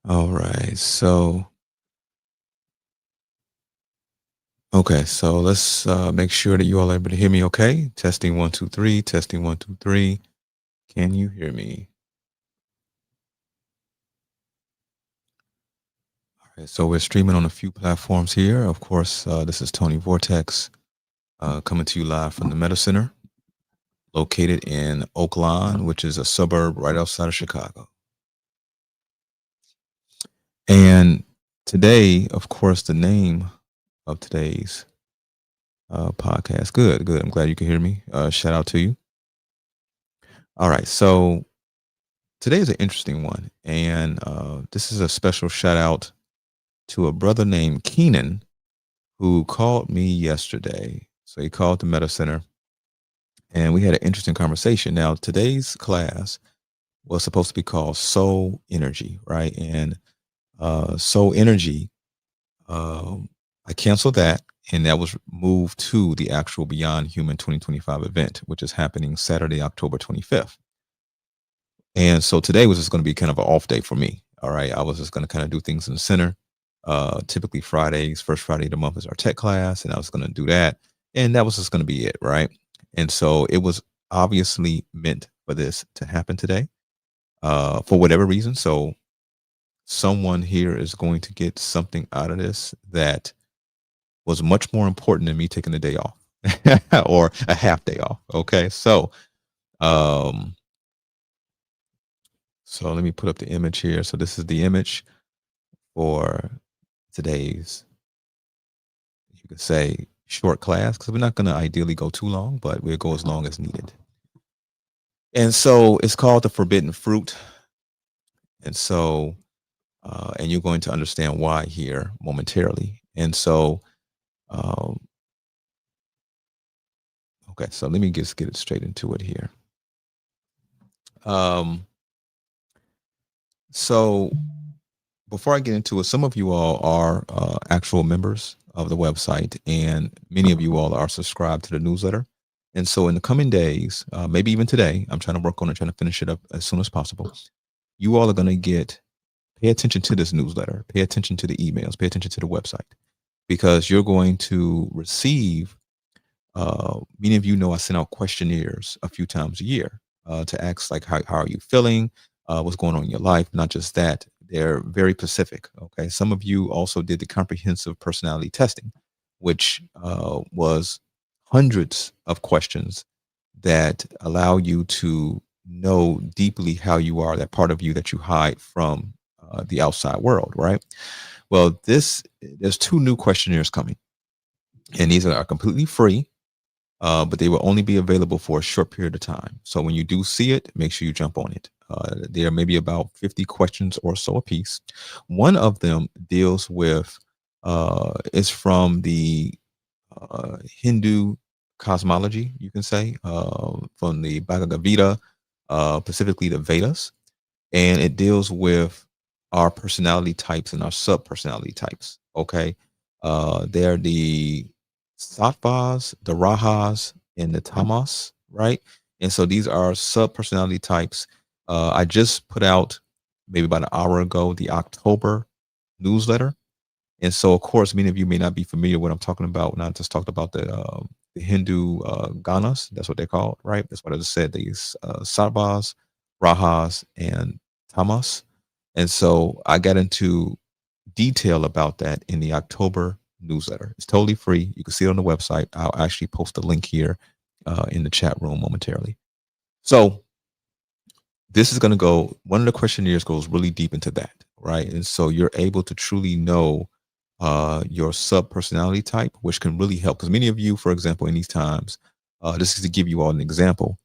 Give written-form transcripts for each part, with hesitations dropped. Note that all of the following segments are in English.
All right. So let's make sure that you all are able to hear me okay. Testing one, two, three, testing one, two, three. Can you hear me? All right. So we're streaming on a few platforms here. Of course, this is Tony Vortex coming to you live from the Metacenter, located in Oak Lawn, which is a suburb right outside of Chicago. And today, of course, the name of today's podcast. Good, good. I'm glad you can hear me. Shout out to you. All right. So today is an interesting one, and this is a special shout out to a brother named Keenan who called me yesterday. So he called the Meta Center, and we had an interesting conversation. Now, today's class was supposed to be called Soul Energy, right? And Soul Energy, I canceled that, and that was moved to the actual Beyond Human 2025 event, which is happening Saturday, October 25th. And so today was just going to be kind of an off day for me. All right. I was just going to kind of do things in the center. Typically Fridays, first Friday of the month is our tech class, and I was going to do that. And that was just going to be it. Right. And so it was obviously meant for this to happen today for whatever reason. So someone here is going to get something out of this that was much more important than me taking the day off or a half day off. Okay. Um, so let me put up the image here. So this is the image for today's, you could say, short class, because we're not going to ideally go too long, but we'll go as long as needed. And so it's called the forbidden fruit. And so, and you're going to understand why here momentarily. And so, um, okay, so let me just get it straight into it here. Um, so before I get into it, some of you all are actual members of the website, and many of you all are subscribed to the newsletter. And so, in the coming days, maybe even today, I'm trying to work on it, trying to finish it up as soon as possible. You all are going to pay attention to this newsletter, pay attention to the emails, pay attention to the website, because you're going to receive. Many of you know I send out questionnaires a few times a year to ask, like, how are you feeling? What's going on in your life? Not just that, they're very specific. Okay. Some of you also did the comprehensive personality testing, which was hundreds of questions that allow you to know deeply how you are, that part of you that you hide from the outside world, right? Well, there's two new questionnaires coming, and these are completely free, but they will only be available for a short period of time. So when you do see it, make sure you jump on it. There may be about 50 questions or so a piece. One of them deals with, is from the Hindu cosmology, you can say, from the Bhagavad Gita, specifically the Vedas, and it deals with our personality types and our sub personality types. Okay. They're the sattvas, the rajas, and the tamas, right? And so these are sub personality types. I just put out maybe about an hour ago the October newsletter. And so, of course, many of you may not be familiar with what I'm talking about when I just talked about the Hindu ganas. That's what they're called, right? That's what I just said. These sattvas, rajas, and tamas. And so I got into detail about that in the October newsletter. It's totally free. You can see it on the website. I'll actually post a link here in the chat room momentarily. So this is going to go, one of the questionnaires goes really deep into that, right? And so you're able to truly know your sub personality type, which can really help. Because many of you, for example, in these times, this is to give you all an example.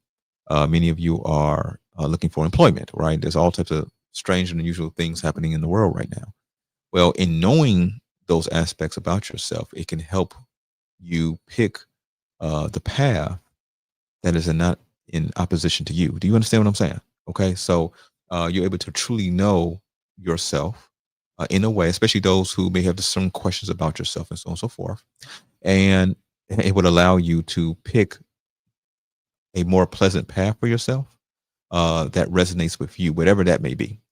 Many of you are looking for employment, right? There's all types of strange and unusual things happening in the world right now. Well, in knowing those aspects about yourself, it can help you pick the path that is not in opposition to you. Do you understand what I'm saying? Okay, so you're able to truly know yourself in a way, especially those who may have some questions about yourself and so on and so forth. And it would allow you to pick a more pleasant path for yourself that resonates with you, whatever that may be.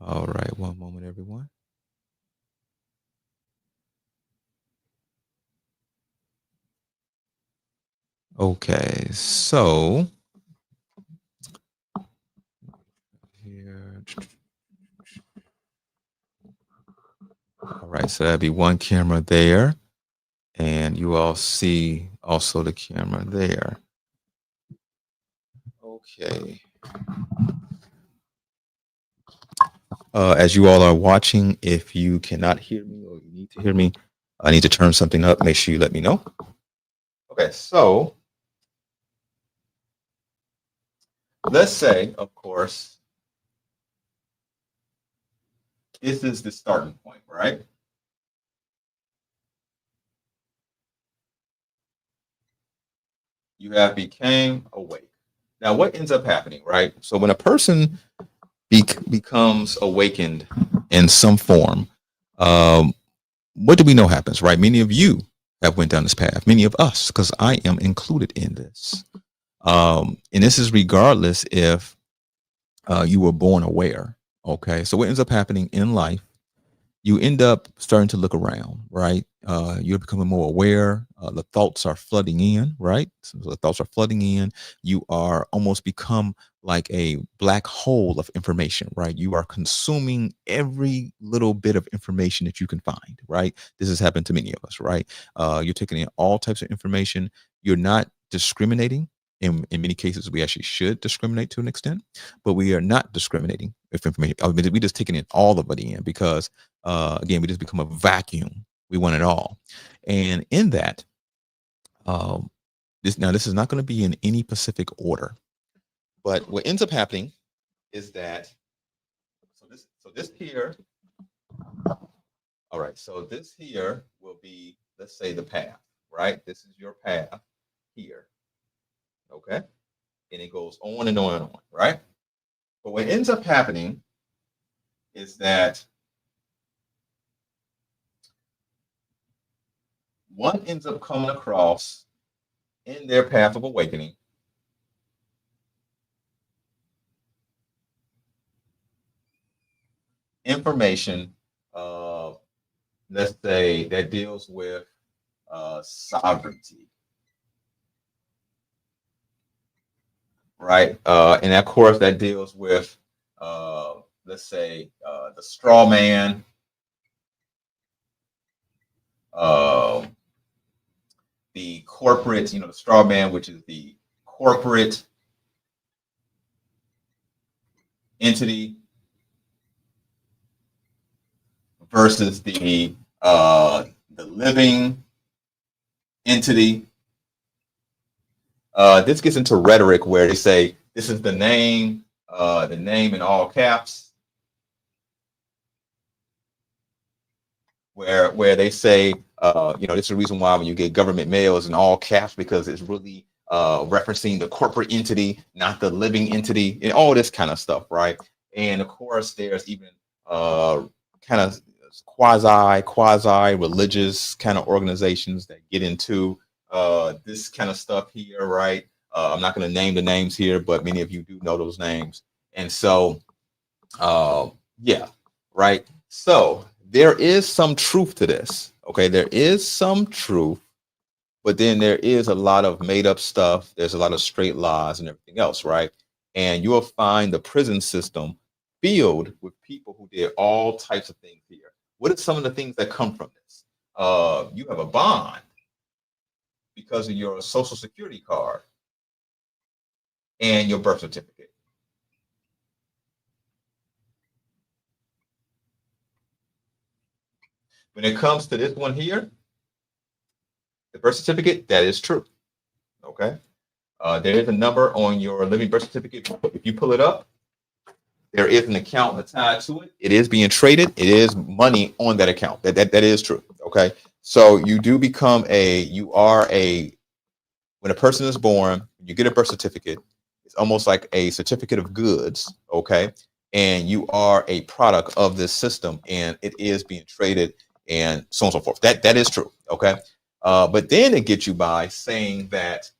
All right, one moment, everyone. Okay, so here. All right, so that'd be one camera there, and you all see also the camera there. Okay. As you all are watching, if you cannot hear me or you need to hear me, I need to turn something up. Make sure you let me know. Okay, so let's say, of course, this is the starting point, right? You have became awake. Now, what ends up happening, right? So when a person becomes awakened in some form, um, what do we know happens, right? Many of you have went down this path. Many of us, because I am included in this. And this is regardless if you were born aware. Okay, so what ends up happening in life, you end up starting to look around, right? You're becoming more aware. The thoughts are flooding in, right? So the thoughts are flooding in. You are almost become like a black hole of information, right? You are consuming every little bit of information that you can find, right? This has happened to many of us, right? You're taking in all types of information. You're not discriminating. In many cases, we actually should discriminate to an extent, but we are not discriminating with information. I mean, we just taking it all of it in because again, we just become a vacuum. We want it all. And in that, um, this is not going to be in any specific order. But what ends up happening is that so this here, all right, so this here will be, let's say, the path, right? This is your path here. Okay. And it goes on and on and on, right? But what ends up happening is that one ends up coming across in their path of awakening information, uh, let's say, that deals with sovereignty, right? And of course, that deals with, let's say, the straw man, uh, the corporate, the straw man, which is the corporate entity versus the living entity. This gets into rhetoric where they say this is the name in all caps, where they say, this is the reason why when you get government mail is in all caps because it's really referencing the corporate entity, not the living entity, and all this kind of stuff, right? And of course, there's even kind of quasi religious kind of organizations that get into this kind of stuff here, right? I'm not going to name the names here, but many of you do know those names, and so yeah, right. So there is some truth to this. Okay, there is some truth, but then there is a lot of made up stuff. There's a lot of straight lies and everything else, right? And you will find the prison system filled with people who did all types of things here. What are some of the things that come from this? You have a bond because of your social security card and your birth certificate. When it comes to this one here, the birth certificate, that is true. Okay. There is a number on your living birth certificate. If you pull it up, there is an account attached to it. It is being traded. It is money on that account. That is true. Okay. So you do become when a person is born, you get a birth certificate. It's almost like a certificate of goods. Okay. And you are a product of this system and it is being traded and so on and so forth. That is true. Okay. But then it gets you by saying that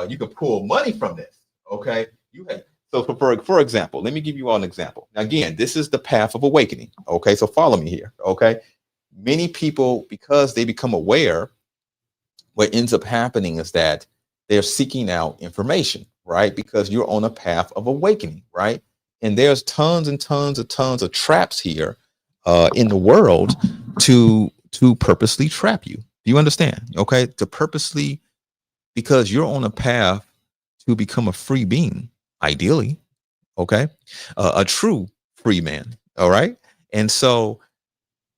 you can pull money from this. Okay. So for example, let me give you all an example. Now, again, this is the path of awakening. Okay. So follow me here. Okay. Many people, because they become aware, what ends up happening is that they're seeking out information, right? Because you're on a path of awakening, right? And there's tons of traps here in the world to purposely trap you. Do you understand? Okay, to purposely, because you're on a path to become a free being, ideally. Okay, a true free man. All right, and so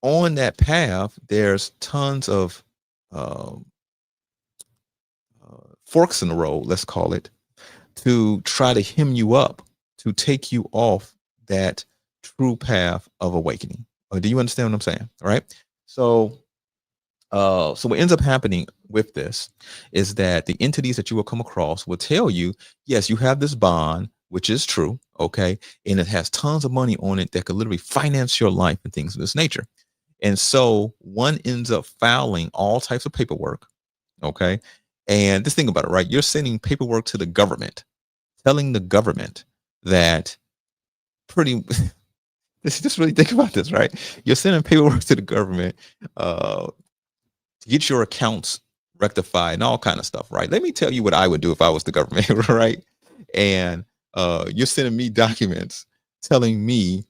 on that path, there's tons of um, forks in the road, let's call it, to try to hem you up, to take you off that true path of awakening. Do you understand what I'm saying? All right. So, so what ends up happening with this is that the entities that you will come across will tell you, yes, you have this bond, which is true, okay, and it has tons of money on it that could literally finance your life and things of this nature. And so one ends up filing all types of paperwork, okay. And just think about it, right? You're sending paperwork to the government, telling the government that pretty just really think about this, right? You're sending paperwork to the government to get your accounts rectified and all kind of stuff, right? Let me tell you what I would do if I was the government, right? And you're sending me documents telling me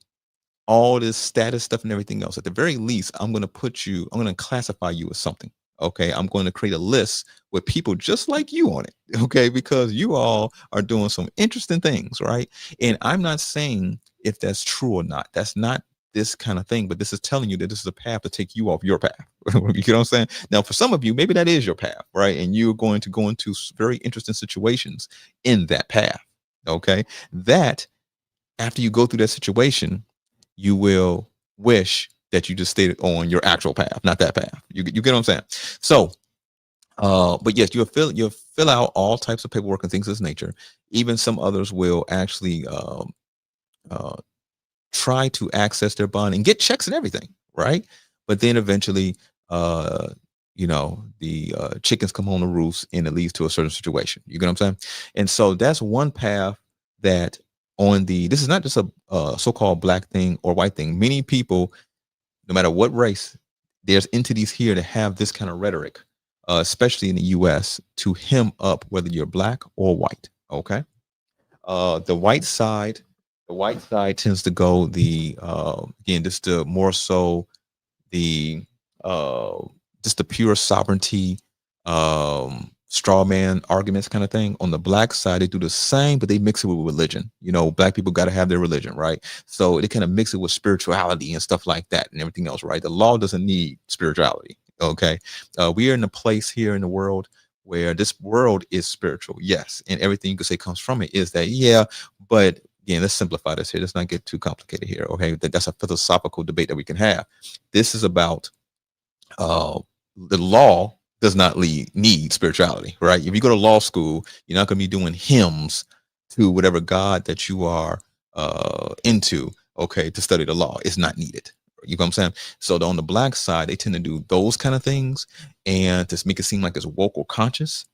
all this status stuff and everything else. At the very least, I'm going to classify you as something. Okay. I'm going to create a list with people just like you on it. Okay. Because you all are doing some interesting things. Right. And I'm not saying if that's true or not. That's not this kind of thing, but this is telling you that this is a path to take you off your path. You know what I'm saying? Now, for some of you, maybe that is your path. Right. And you're going to go into very interesting situations in that path. Okay. That after you go through that situation, you will wish that you just stayed on your actual path, not that path. You get what I'm saying? So, but yes, you'll fill out all types of paperwork and things of this nature. Even some others will actually uh, try to access their bond and get checks and everything, right? But then eventually, uh, the chickens come home to roost, and it leads to a certain situation. You get what I'm saying? And so that's one path that this is not just a so-called black thing or white thing. Many people, no matter what race, there's entities here that have this kind of rhetoric, especially in the U.S., to hem up whether you're black or white. Okay, the white side, tends to go again, just the more so the uh, just the pure sovereignty, straw man arguments kind of thing. On the black side, they do the same, but they mix it with religion. Black people got to have their religion, right? So they kind of mix it with spirituality and stuff like that and everything else, right? The law doesn't need spirituality. Okay, we are in a place here in the world where this world is spiritual, yes, and everything you could say comes from it is that, yeah, but again, let's simplify this here. Let's not get too complicated here. Okay, that's a philosophical debate that we can have. This is about the law does not need spirituality, right? If you go to law school, you're not going to be doing hymns to whatever God that you are into, okay, to study the law. It's not needed. You know what I'm saying? So on the black side, they tend to do those kind of things and to make it seem like it's woke or conscious,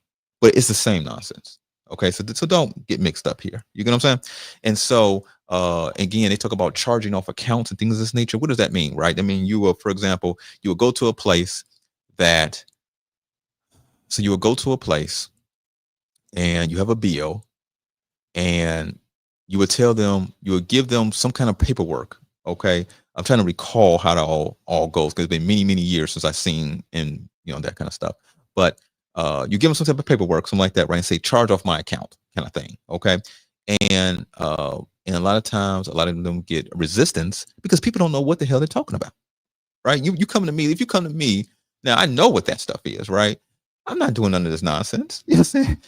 but it's the same nonsense. Okay, so don't get mixed up here. You get what I'm saying? And so again, they talk about charging off accounts and things of this nature. What does that mean, right? I mean, for example, you will go to a place that you will go to a place and you have a bill, and you would give them some kind of paperwork. Okay, I'm trying to recall how that all goes because it's been many years since I've seen in that kind of stuff. But you give them some type of paperwork, something like that, right? And say charge off my account, kind of thing. Okay, and a lot of times, a lot of them get resistance because people don't know what the hell they're talking about, right? You come to me. If you come to me now, I know what that stuff is, right? I'm not doing none of this nonsense. You know what I'm saying?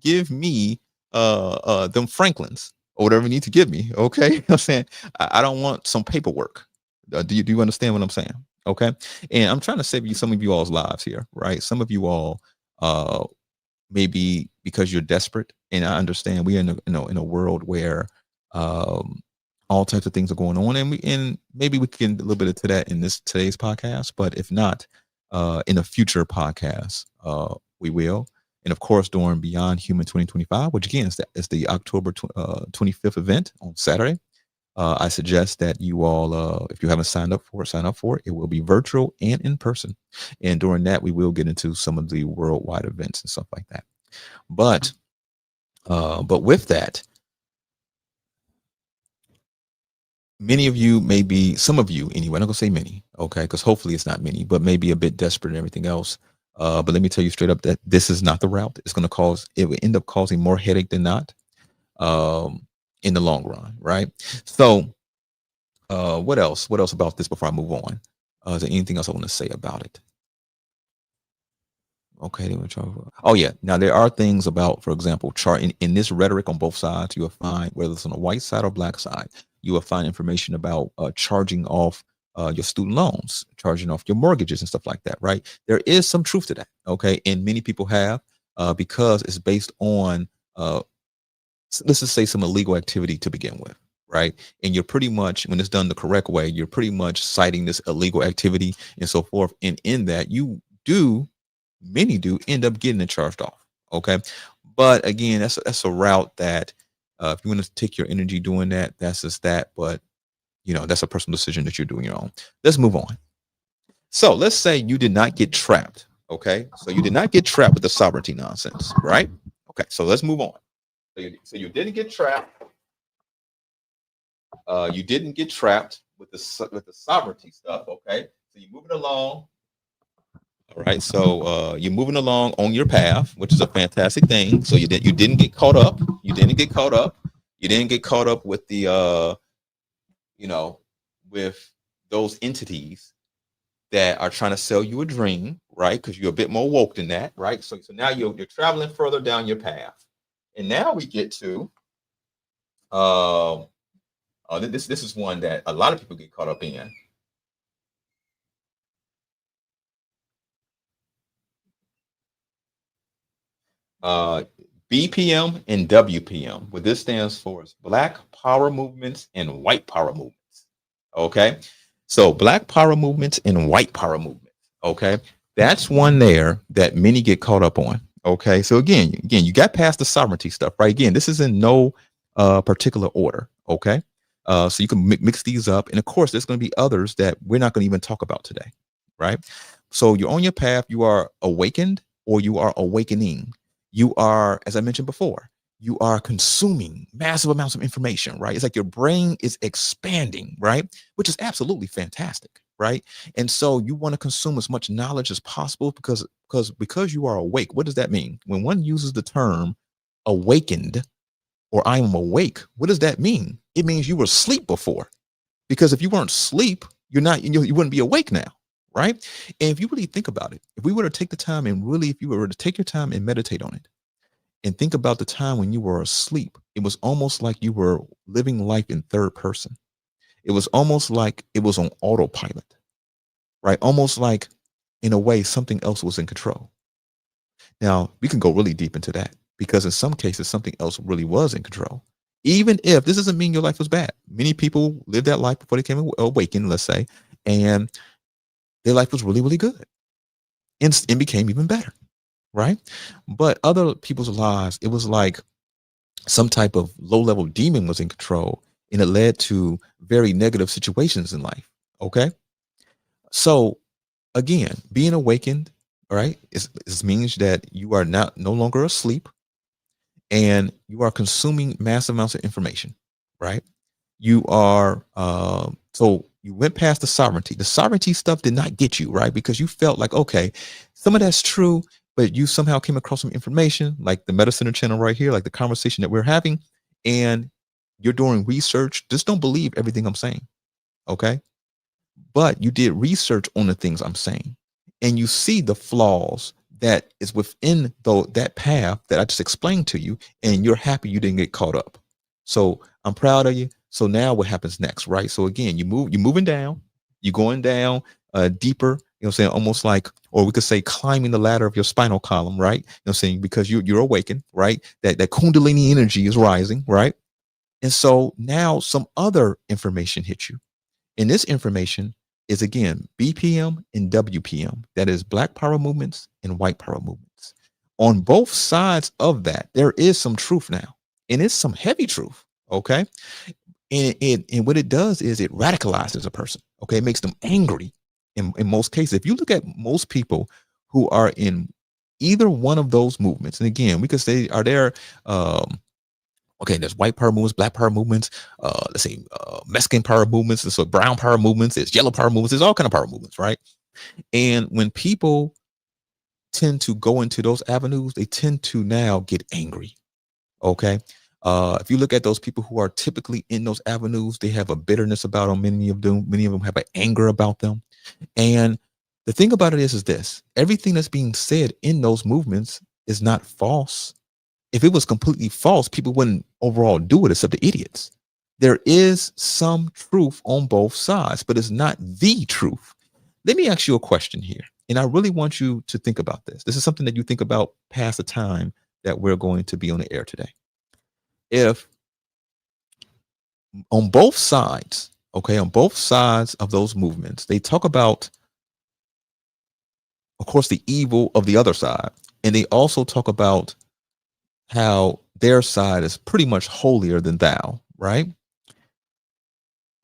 Give me them Franklins or whatever you need to give me. Okay. You know what I'm saying? I don't want some paperwork. Do you understand what I'm saying? Okay. And I'm trying to save some of you all's lives here, right? Some of you all maybe because you're desperate, and I understand we are in a world where all types of things are going on, and maybe we can get a little bit into that in today's podcast, but if not, in a future podcast, we will. And of course, during Beyond Human 2025, which again is the October 25th event on Saturday, I suggest that you all, if you haven't signed up for it, sign up for it. It will be virtual and in person. And during that, we will get into some of the worldwide events and stuff like that. But with that, many of you, maybe some of you anyway, I'm not gonna say many, okay, because hopefully it's not many, but maybe a bit desperate and everything else. But let me tell you straight up that this is not the route. It's gonna cause, it will end up causing more headache than not, um, in the long run, right? So what else? What else about this before I move on? Is there anything else I want to say about it? Okay, they were trying. Oh yeah. Now there are things about, for example, chart in this rhetoric on both sides. You will find, whether it's on the white side or black side, you will find information about charging off your student loans, charging off your mortgages and stuff like that. Right? There is some truth to that. Okay, and many people have, because it's based on, let's just say, some illegal activity to begin with. Right? And you're pretty much, when it's done the correct way, you're pretty much citing this illegal activity and so forth. And in that, many do end up getting it charged off. Okay. But again, that's a route that, if you want to take your energy doing that, that's just that. But that's a personal decision that you're doing your own. Let's move on. So let's say you did not get trapped. Okay. So you did not get trapped with the sovereignty nonsense, right? Okay. So let's move on. So you didn't get trapped. You didn't get trapped with the sovereignty stuff. Okay. So you're moving along. All right, so you're moving along on your path, which is a fantastic thing. So you didn't get caught up. You didn't get caught up. You didn't get caught up with the with those entities that are trying to sell you a dream, right? Because you're a bit more woke than that, right? So now you're traveling further down your path, and now we get to this is one that a lot of people get caught up in. BPM and WPM. What this stands for is Black Power Movements and White Power Movements. Okay. So Black Power Movements and White Power Movements. Okay. That's one there that many get caught up on. Okay. So again, you got past the sovereignty stuff, right? Again, this is in no particular order. Okay. So you can mix these up. And of course, there's going to be others that we're not going to even talk about today. Right. So you're on your path. You are awakened or you are awakening. You are, as I mentioned before, you are consuming massive amounts of information, right? It's like your brain is expanding, right? Which is absolutely fantastic, right? And so you want to consume as much knowledge as possible because you are awake. What does that mean? When one uses the term awakened or I am awake, what does that mean? It means you were asleep before. Because if you weren't asleep, you wouldn't be awake now. Right. And if you really think about it, if we were to take the time and really, if you were to take your time and meditate on it and think about the time when you were asleep, it was almost like you were living life in third person. It was almost like it was on autopilot, right? Almost like, in a way, something else was in control. Now, we can go really deep into that because in some cases, something else really was in control. Even if this doesn't mean your life was bad. Many people lived that life before they came awakened, let's say, and their life was really, really good and became even better, right? But other people's lives, it was like some type of low-level demon was in control, and it led to very negative situations in life, okay? So, again, being awakened, all right, this means that you are no longer asleep, and you are consuming massive amounts of information, right? You are so you went past the sovereignty. The sovereignty stuff did not get you, right? Because you felt like, okay, some of that's true, but you somehow came across some information like the Metacenter channel right here, like the conversation that we're having, and you're doing research. Just don't believe everything I'm saying, okay? But you did research on the things I'm saying, and you see the flaws that is within that path that I just explained to you, and you're happy you didn't get caught up. So I'm proud of you. So now what happens next, right? So again, you're moving down, you're going down deeper, saying, almost like, or we could say climbing the ladder of your spinal column, right? Saying, because you're awakened, right? That Kundalini energy is rising, right? And so now some other information hits you. And this information is, again, BPM and WPM. That is Black Power Movements and White Power Movements. On both sides of that, there is some truth now. And it's some heavy truth, okay? And what it does is it radicalizes a person. Okay, it makes them angry. In most cases, if you look at most people who are in either one of those movements, and again, we could say, are there okay, there's white power movements, black power movements, let's say Mexican power movements, so brown power movements, there's yellow power movements, there's all kind of power movements, right? And when people tend to go into those avenues, they tend to now get angry. Okay. If you look at those people who are typically in those avenues, they have a bitterness about them. Many of them have an anger about them. And the thing about it is this: everything that's being said in those movements is not false. If it was completely false, people wouldn't overall do it, except the idiots. There is some truth on both sides, but it's not the truth. Let me ask you a question here, and I really want you to think about this. This is something that you think about past the time that we're going to be on the air today. If on both sides, okay, on both sides of those movements, they talk about, of course, the evil of the other side, and they also talk about how their side is pretty much holier than thou, right?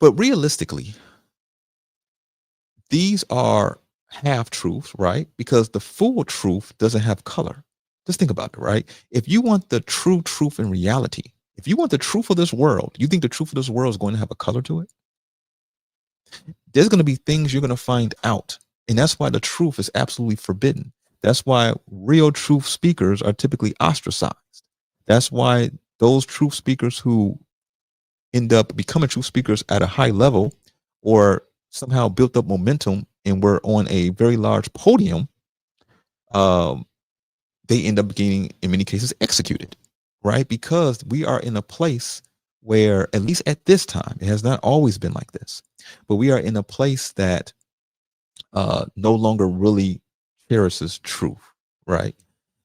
But realistically, these are half truths, right? Because the full truth doesn't have color. Just think about it, right? If you want the true truth in reality, if you want the truth of this world, you think the truth of this world is going to have a color to it? There's going to be things you're going to find out. And that's why the truth is absolutely forbidden. That's why real truth speakers are typically ostracized. That's why those truth speakers who end up becoming truth speakers at a high level or somehow built up momentum and were on a very large podium, they end up getting, in many cases, executed, right? Because we are in a place where, at least at this time, it has not always been like this, but we are in a place that no longer really cherishes truth, right?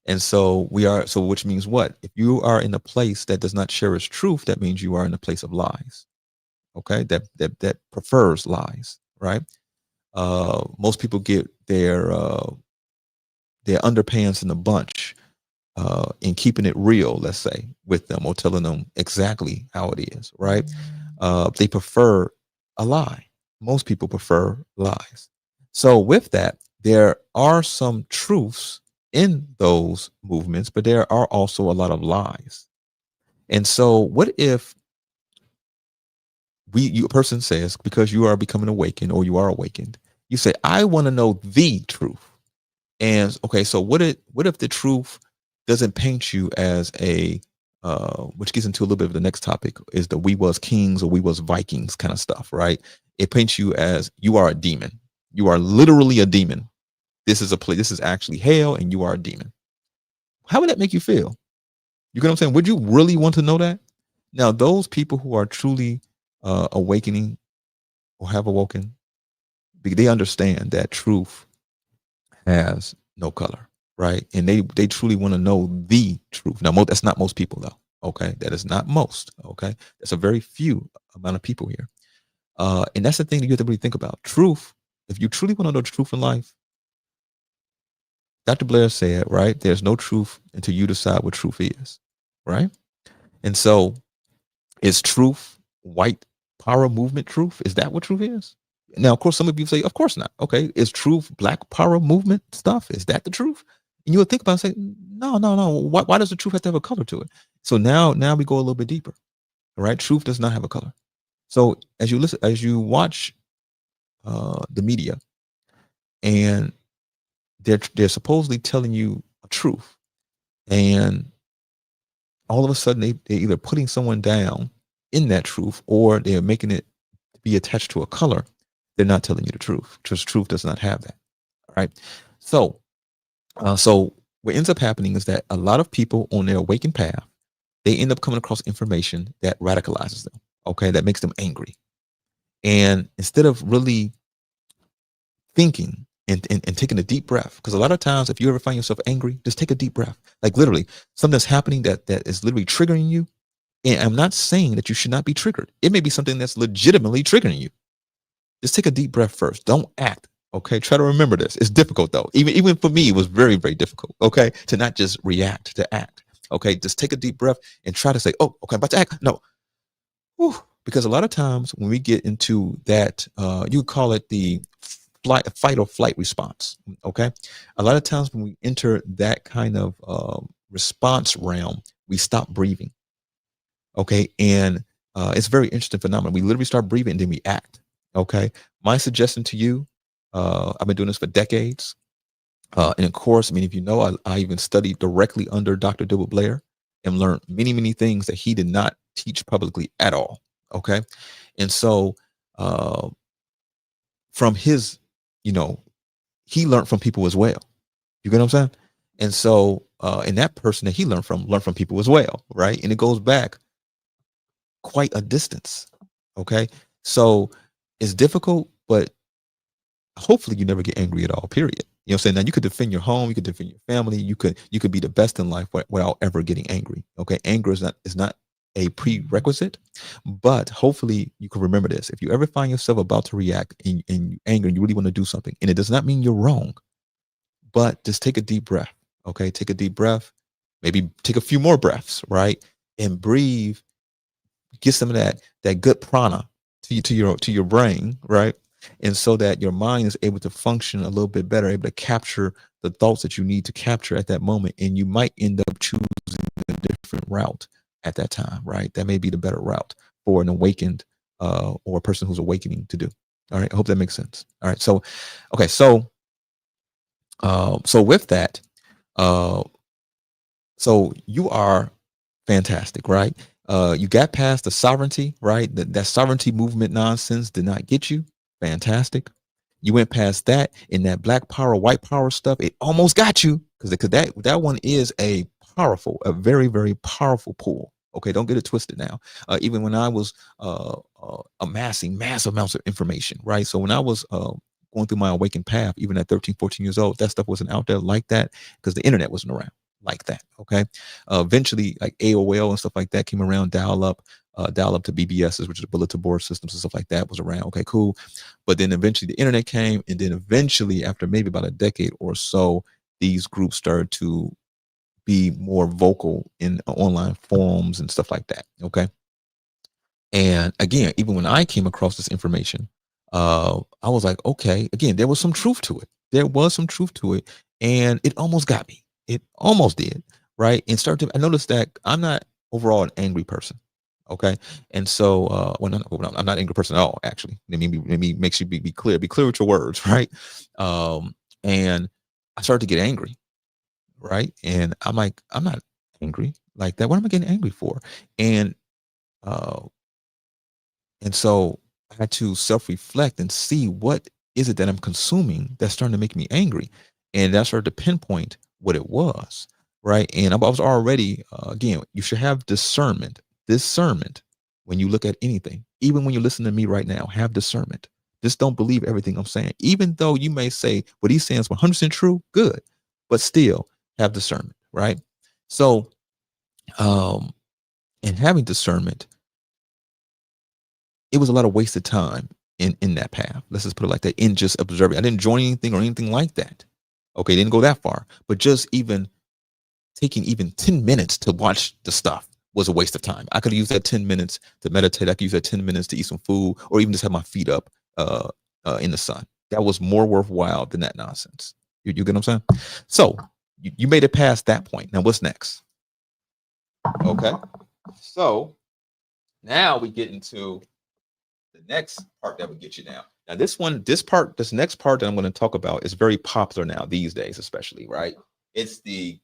And so which means what? If you are in a place that does not cherish truth, that means you are in a place of lies. Okay, that prefers lies, right? Most people get their underpants in a bunch in keeping it real, let's say, with them, or telling them exactly how it is, right? They prefer a lie. Most people prefer lies. So with that, there are some truths in those movements, but there are also a lot of lies. And so what if a person says, because you are becoming awakened or you are awakened, you say, I want to know the truth. And okay, so what if the truth doesn't paint you as a which gets into a little bit of the next topic, is the we was kings or we was Vikings kind of stuff, right? It paints you as you are a demon. You are literally a demon. This is actually hell, and you are a demon. How would that make you feel? You get what I'm saying? Would you really want to know that? Now, those people who are truly awakening or have awoken, they understand that truth has no color, right? And they truly want to know the truth. Now, that's not most people, though. Okay, that is not most. Okay, that's a very few amount of people here, and that's the thing that you have to really think about. Truth. If you truly want to know the truth in life, Dr. Blair said, right? There's no truth until you decide what truth is, right? And so, is truth white power movement truth? Is that what truth is? Now, of course, some of you say, of course not. Okay, is truth black power movement stuff? Is that the truth? And you would think about it and say, no, no, no. Why does the truth have to have a color to it? So now we go a little bit deeper. All right, truth does not have a color. So as you watch the media, and they're supposedly telling you a truth, and all of a sudden they're either putting someone down in that truth, or they're making it be attached to a color. They're not telling you the truth, because truth does not have that. All right. So what ends up happening is that a lot of people on their awakened path, they end up coming across information that radicalizes them. Okay, that makes them angry. And instead of really thinking and taking a deep breath, because a lot of times if you ever find yourself angry, just take a deep breath. Like literally, something that's happening that is literally triggering you. And I'm not saying that you should not be triggered. It may be something that's legitimately triggering you. Just take a deep breath first. Don't act. Okay. Try to remember this. It's difficult though. Even for me, it was very, very difficult. Okay. To not just react, to act. Okay. Just take a deep breath and try to say, oh, okay, I'm about to act. No. Whew. Because a lot of times when we get into that, you call it the fight or flight response. Okay. A lot of times when we enter that kind of response realm, we stop breathing. Okay. And it's a very interesting phenomenon. We literally start breathing and then we act. Okay. My suggestion to you, I've been doing this for decades. And of course, I mean, if you know, I even studied directly under Dr. Delbert Blair and learned many, many things that he did not teach publicly at all. Okay. And so from his, you know, he learned from people as well. You get what I'm saying? And so, and that person that he learned from people as well, right? And it goes back quite a distance. Okay. So it's difficult, but hopefully you never get angry at all, period. You know what I'm saying? Now you could defend your home, you could defend your family, you could be the best in life without ever getting angry. Okay. Anger is not a prerequisite, but hopefully you can remember this. If you ever find yourself about to react in anger and you really want to do something, and it does not mean you're wrong, but just take a deep breath. Okay. Take a deep breath, maybe take a few more breaths, right? And breathe, get some of that good prana to your brain, right? And so that your mind is able to function a little bit better, able to capture the thoughts that you need to capture at that moment. And you might end up choosing a different route at that time, right? That may be the better route for an awakened or a person who's awakening to do. All right. I hope that makes sense. All right. So, okay. So with that, so you are fantastic, right? You got past the sovereignty, right? That sovereignty movement nonsense did not get you. Fantastic. You went past that, in that black power, white power stuff. It almost got you because that one is a very, very powerful pull. Okay, don't get it twisted now. Even when I was amassing massive amounts of information, right? So when I was going through my awakened path, even at 13, 14 years old, that stuff wasn't out there like that because the internet wasn't around like that. Okay. Eventually, like AOL and stuff like that came around, dial up to BBSs, which is bulletin board systems and stuff like that was around. Okay, cool. But then eventually the internet came, and then eventually, after maybe about a decade or so, these groups started to be more vocal in online forums and stuff like that. Okay. And again, even when I came across this information, I was like, okay, again, there was some truth to it. There was some truth to it, and it almost got me. It almost did, right? And I noticed that I'm not overall an angry person. Okay. And so, I'm not an angry person at all, actually. Let me make sure be clear. Be clear with your words, right? And I started to get angry, right? And I'm like, I'm not angry like that. What am I getting angry for? And uh, and so I had to self-reflect and see what is it that I'm consuming that's starting to make me angry. And I started to pinpoint what it was, right? And I was already, again, you should have discernment when you look at anything. Even when you listen to me right now, have discernment. Just don't believe everything I'm saying. Even though you may say what he's saying is 100% true, good, but still have discernment, right? So, and having discernment, it was a lot of wasted time in that path. Let's just put it like that. In just observing, I didn't join anything or anything like that. Okay, didn't go that far, but just even taking even 10 minutes to watch the stuff was a waste of time. I could use that 10 minutes to meditate. I could use that 10 minutes to eat some food, or even just have my feet up in the sun. That was more worthwhile than that nonsense. You get what I'm saying? So you made it past that point. Now what's next? Okay, so now we get into the next part that would get you down. Now, this next part that I'm going to talk about is very popular now these days, especially, right? It's the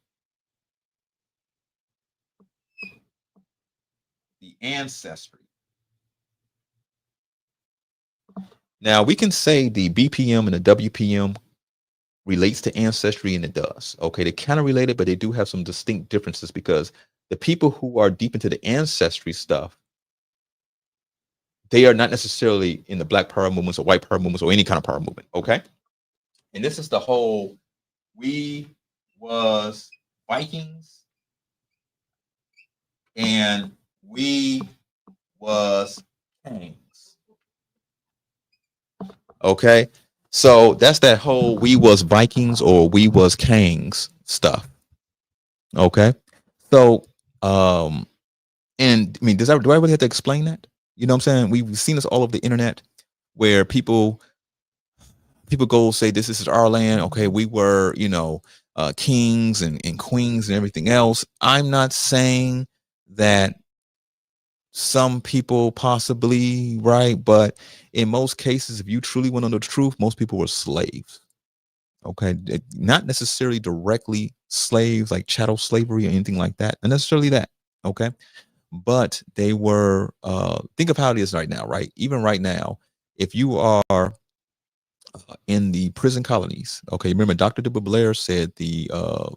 ancestry. Now, we can say the BPM and the WPM relates to ancestry, and it does. Okay, they kind of related, but they do have some distinct differences because the people who are deep into the ancestry stuff, they are not necessarily in the black power movements or white power movements or any kind of power movement. Okay. And this is the whole we was Vikings and we was kings. Okay. So that's that whole we was Vikings or we was kings stuff. Okay. So and I mean, do I really have to explain that? You know what I'm saying? We've seen this all over the internet where people go say this is our land. Okay, we were, kings and queens and everything else. I'm not saying that some people possibly, right, but in most cases, if you truly want to know the truth, most people were slaves. Okay, not necessarily directly slaves like chattel slavery or anything like that, not necessarily that. Okay, but they were. Think of how it is right now, right? Even right now, if you are in the prison colonies. Okay, remember Dr. Delbert Blair said the uh,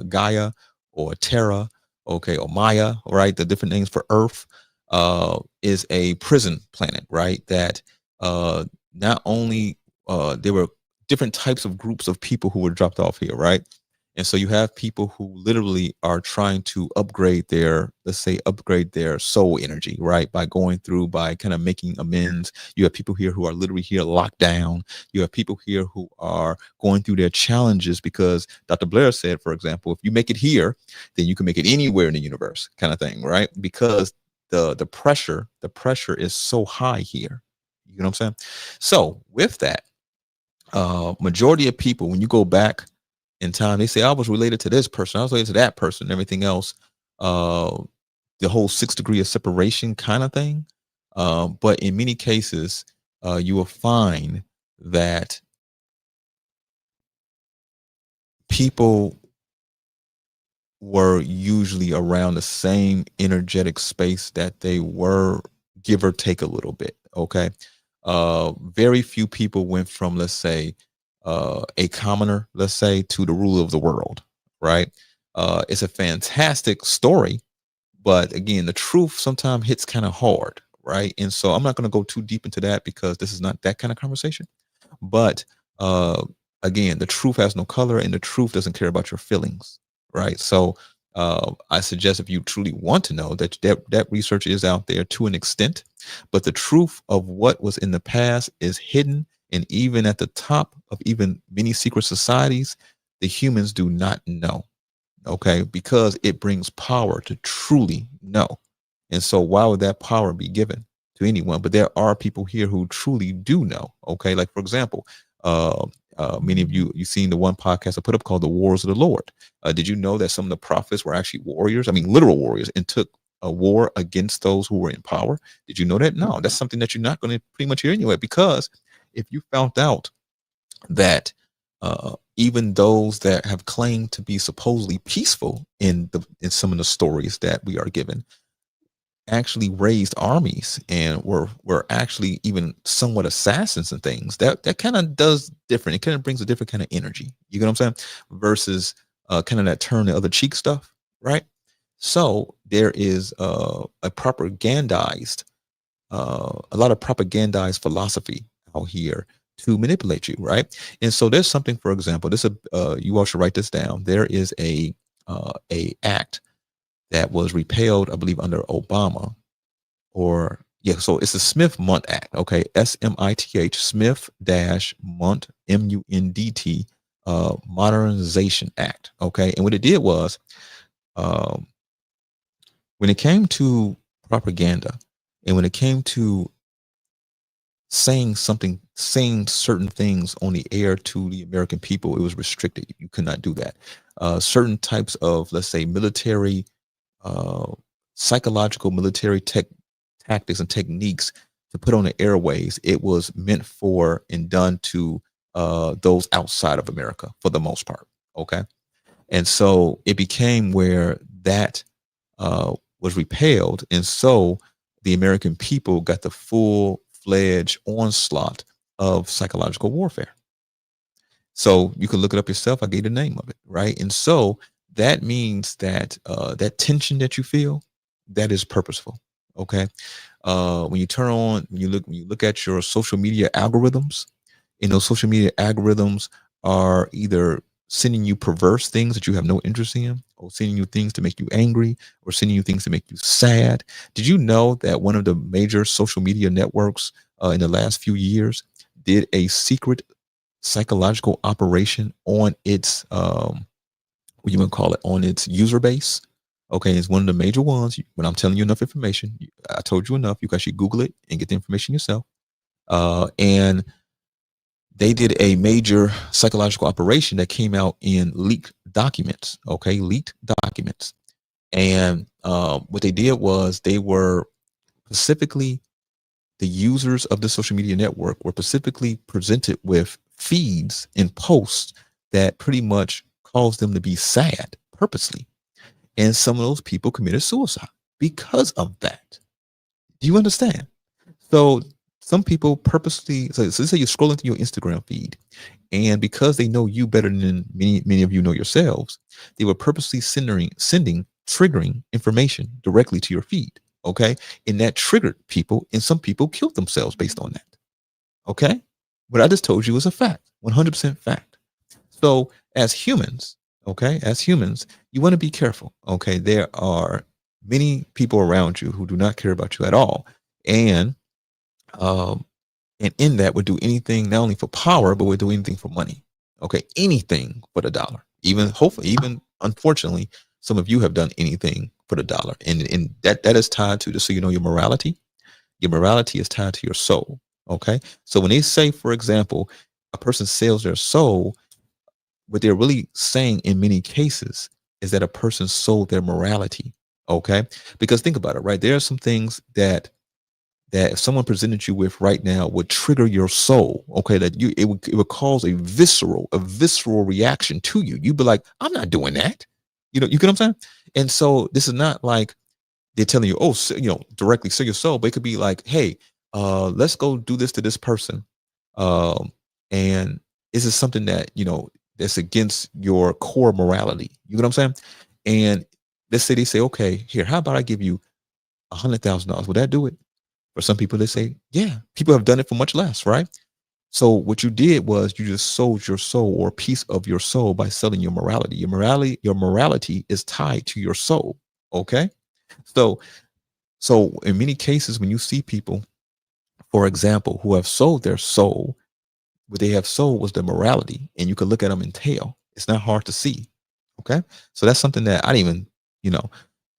Gaia or Terra, okay, or Maya, right? The different names for Earth is a prison planet, right? That not only there were different types of groups of people who were dropped off here, right? And so you have people who literally are trying to upgrade their, let's say, upgrade their soul energy, right? By going through, by kind of making amends. You have people here who are literally here locked down. You have people here who are going through their challenges because Dr. Blair said, for example, if you make it here, then you can make it anywhere in the universe, kind of thing, right? Because the pressure is so high here. You know what I'm saying? So with that, majority of people, when you go back in time, they say I was related to this person, I was related to that person, and everything else. Uh, the whole 6 degree of separation kind of thing. But in many cases, you will find that people were usually around the same energetic space that they were, give or take a little bit. Okay. Very few people went from, let's say, a commoner, let's say, to the ruler of the world, right? It's a fantastic story, but again, the truth sometimes hits kind of hard, right? And so I'm not going to go too deep into that because this is not that kind of conversation. But uh, again, the truth has no color, and the truth doesn't care about your feelings, right? So I suggest, if you truly want to know, that research is out there to an extent, but the truth of what was in the past is hidden, and even at the top of even many secret societies, the humans do not know. Okay, because it brings power to truly know. And so why would that power be given to anyone? But there are people here who truly do know. Okay, like for example, many of you've seen the one podcast I put up called "The Wars of the Lord." Did you know that some of the prophets were actually warriors? I mean, literal warriors, and took a war against those who were in power. Did you know that? No, that's something that you're not going to pretty much hear anyway. Because if you found out that even those that have claimed to be supposedly peaceful in some of the stories that we are given actually raised armies and were actually even somewhat assassins and things, that kind of does different. It kind of brings a different kind of energy. You get what I'm saying? Versus kind of that turn the other cheek stuff, right? So there is a lot of propagandized philosophy out here to manipulate you, right? And so there's something, for example, you all should write this down. There is a act that was repealed, I believe, under Obama, or yeah, so it's the Smith-Mundt Act. Okay, SMITH, Smith-Mundt, MUNDT, Modernization Act. Okay, and what it did was, um, when it came to propaganda, and when it came to saying certain things on the air to the American people, it was restricted. You could not do that. Certain types of, let's say, military, uh, psychological military tactics and techniques to put on the airways, it was meant for and done to those outside of America for the most part. Okay. And so it became where that was repelled. And so the American people got the full fledged onslaught of psychological warfare. So you can look it up yourself. I gave the name of it, right? And so that means that that tension that you feel, that is purposeful. Okay. When you turn on, when you look at your social media algorithms, and those social media algorithms are either sending you perverse things that you have no interest in, or sending you things to make you angry, or sending you things to make you sad. Did you know that one of the major social media networks in the last few years did a secret psychological operation on its what you want to call it, on its user base? Okay, it's one of the major ones. When I'm telling you enough information, I told you enough. You can actually Google it and get the information yourself. And they did a major psychological operation that came out in leaked documents. Okay, leaked documents. And what they did was they were specifically, the users of the social media network were specifically presented with feeds and posts that pretty much caused them to be sad purposely. And some of those people committed suicide because of that. Do you understand? So some people purposely, so let's say you're scrolling through your Instagram feed, and because they know you better than many of you know yourselves, they were purposely sending triggering information directly to your feed. Okay. And that triggered people, and some people killed themselves based on that. Okay. What I just told you is a fact, 100% fact. So as humans, okay, as humans, you want to be careful. Okay. There are many people around you who do not care about you at all. Um, and in that would do anything not only for power, but would do anything for money. Okay, anything for the dollar. Even hopefully, even unfortunately, some of you have done anything for the dollar, and that is tied to, just so you know, your morality. Your morality is tied to your soul. Okay, so when they say, for example, a person sells their soul, what they're really saying in many cases is that a person sold their morality. Okay, because think about it, right? There are some things that if someone presented you with right now would trigger your soul. Okay, that it would cause a visceral reaction to you. You'd be like, I'm not doing that. You get what I'm saying? And so this is not like they're telling you, oh, directly sell your soul, but it could be like, hey, let's go do this to this person. And this is something that, that's against your core morality. You know what I'm saying? And let's say they say, okay, here, how about I give you $100,000? Would that do it? For some people, they say, yeah, people have done it for much less, right? So what you did was you just sold your soul, or a piece of your soul, by selling your morality. Your morality is tied to your soul. Okay. So so in many cases, when you see people, for example, who have sold their soul, what they have sold was their morality, and you can look at them and tell. It's not hard to see. Okay. So that's something that I didn't even, you know,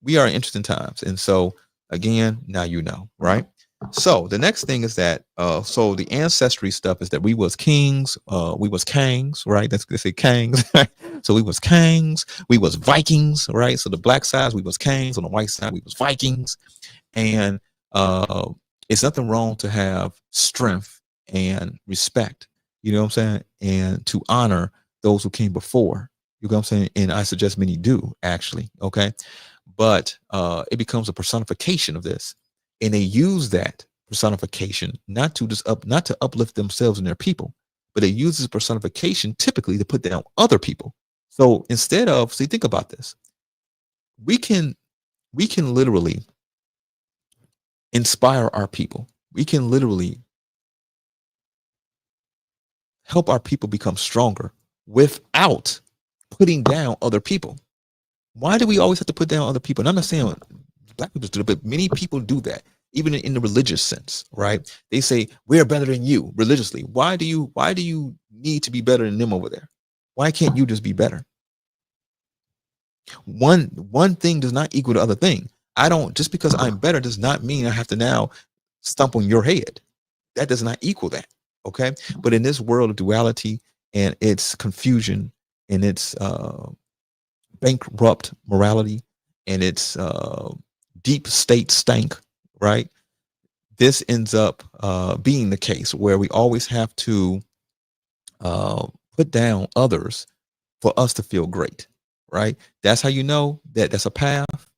we are in interesting times. And so again, now you know, right? So the next thing is that so the ancestry stuff is that we was kings, we was kangs, right? That's they say kangs, right? So we was kangs, we was Vikings, right? So the black side we was kangs, on the white side we was Vikings. And uh it's nothing wrong to have strength and respect, you know what I'm saying? And to honor those who came before. You know what I'm saying? And I suggest many do, actually. Okay. But it becomes a personification of this. And they use that personification not to uplift themselves and their people, but they use this personification typically to put down other people. So instead of, see, think about this. We can literally inspire our people. We can literally help our people become stronger without putting down other people. Why do we always have to put down other people? And I'm not saying black people do it, but many people do that, even in the religious sense, right? They say we're better than you religiously. Why do you need to be better than them over there? Why can't you just be better? One thing does not equal the other thing. I don't, just because I'm better does not mean I have to now stomp on your head. That does not equal that. Okay. But in this world of duality and its confusion and its bankrupt morality and its deep state stank, right? This ends up being the case where we always have to put down others for us to feel great, right? That's how you know that that's a path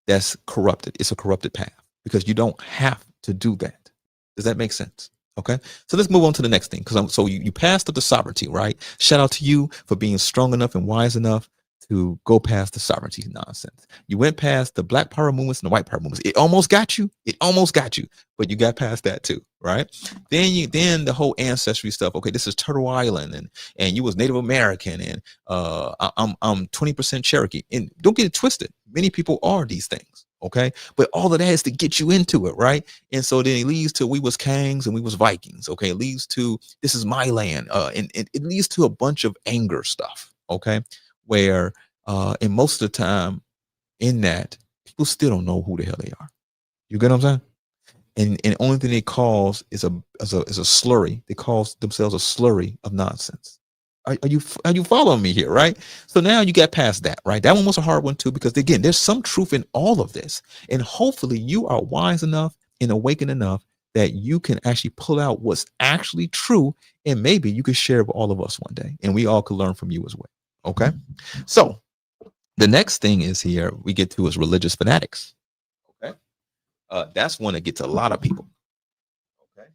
that's corrupted. It's a corrupted path because you don't have to do that. Does that make sense? Okay, so let's move on to the next thing, because you passed up the sovereignty, right? Shout out to you for being strong enough and wise enough to go past the sovereignty nonsense. You went past the black power movements and the white power movements. It almost got you. It almost got you, but you got past that too, right? Then the whole ancestry stuff. Okay, this is Turtle Island, and you was Native American, and I'm 20% Cherokee. And don't get it twisted. Many people are these things. Okay, but all of that is to get you into it, right? And so then it leads to we was Kangs and we was Vikings. Okay, it leads to this is my land, and it leads to a bunch of anger stuff. Okay, where and most of the time in that people still don't know who the hell they are. You get what I'm saying? And only thing they cause is is a slurry. They call themselves a slurry of nonsense. Are you following me here, right? So now you get past that, right? That one was a hard one too, because again, there's some truth in all of this. And hopefully you are wise enough and awakened enough that you can actually pull out what's actually true. And maybe you could share with all of us one day. And we all could learn from you as well. Okay. So the next thing is here we get to is religious fanatics. Okay. That's one that gets a lot of people. Okay.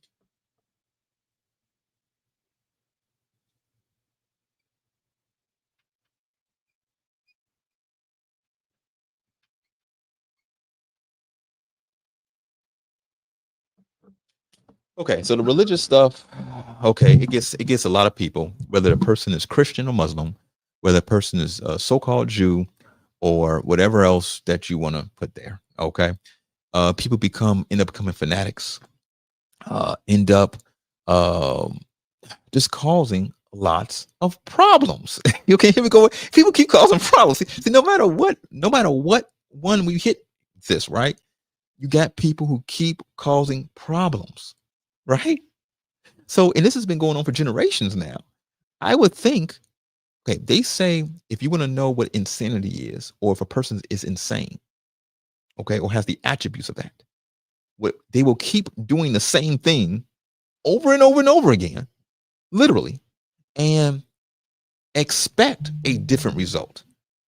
Okay, so the religious stuff, okay, it gets a lot of people, whether the person is Christian or Muslim, whether the person is a so-called Jew or whatever else that you want to put there. Okay, people end up becoming fanatics, end up um, just causing lots of problems. Okay, here we go. People keep causing problems. See, no matter what one we hit this right, you got people who keep causing problems, right? So, and this has been going on for generations now. I would think, okay, they say if you want to know what insanity is, or if a person is insane, okay, or has the attributes of that, what they will keep doing the same thing over and over and over again, literally, and expect a different result.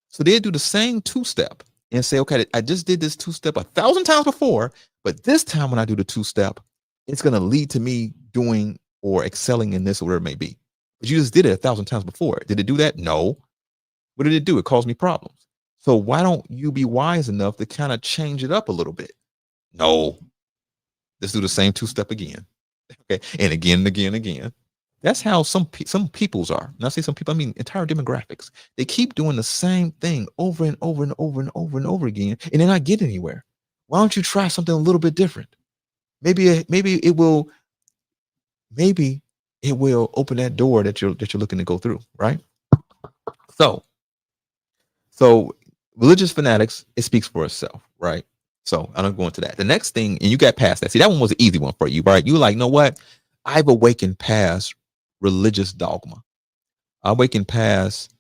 So they do the same two-step and say, okay, I just did this two-step 1,000 times before, but this time when I do the two-step, it's going to lead to me doing or excelling in this or whatever it may be. But you just did it 1,000 times before. Did it do that? No. What did it do? It caused me problems. So why don't you be wise enough to kind of change it up a little bit? No. Let's do the same two-step again. Okay. And again and again and again. That's how some peoples are. And I say some people, I mean entire demographics. They keep doing the same thing over and over and over and over and over again, and they're not getting anywhere. Why don't you try something a little bit different? Maybe it will open that door that you're looking to go through, right? So so religious fanatics, it speaks for itself, right? So I don't go into that. The next thing, and you got past that. See, that one was an easy one for you, right? You like, know what? I've awakened past religious dogma. I awakened past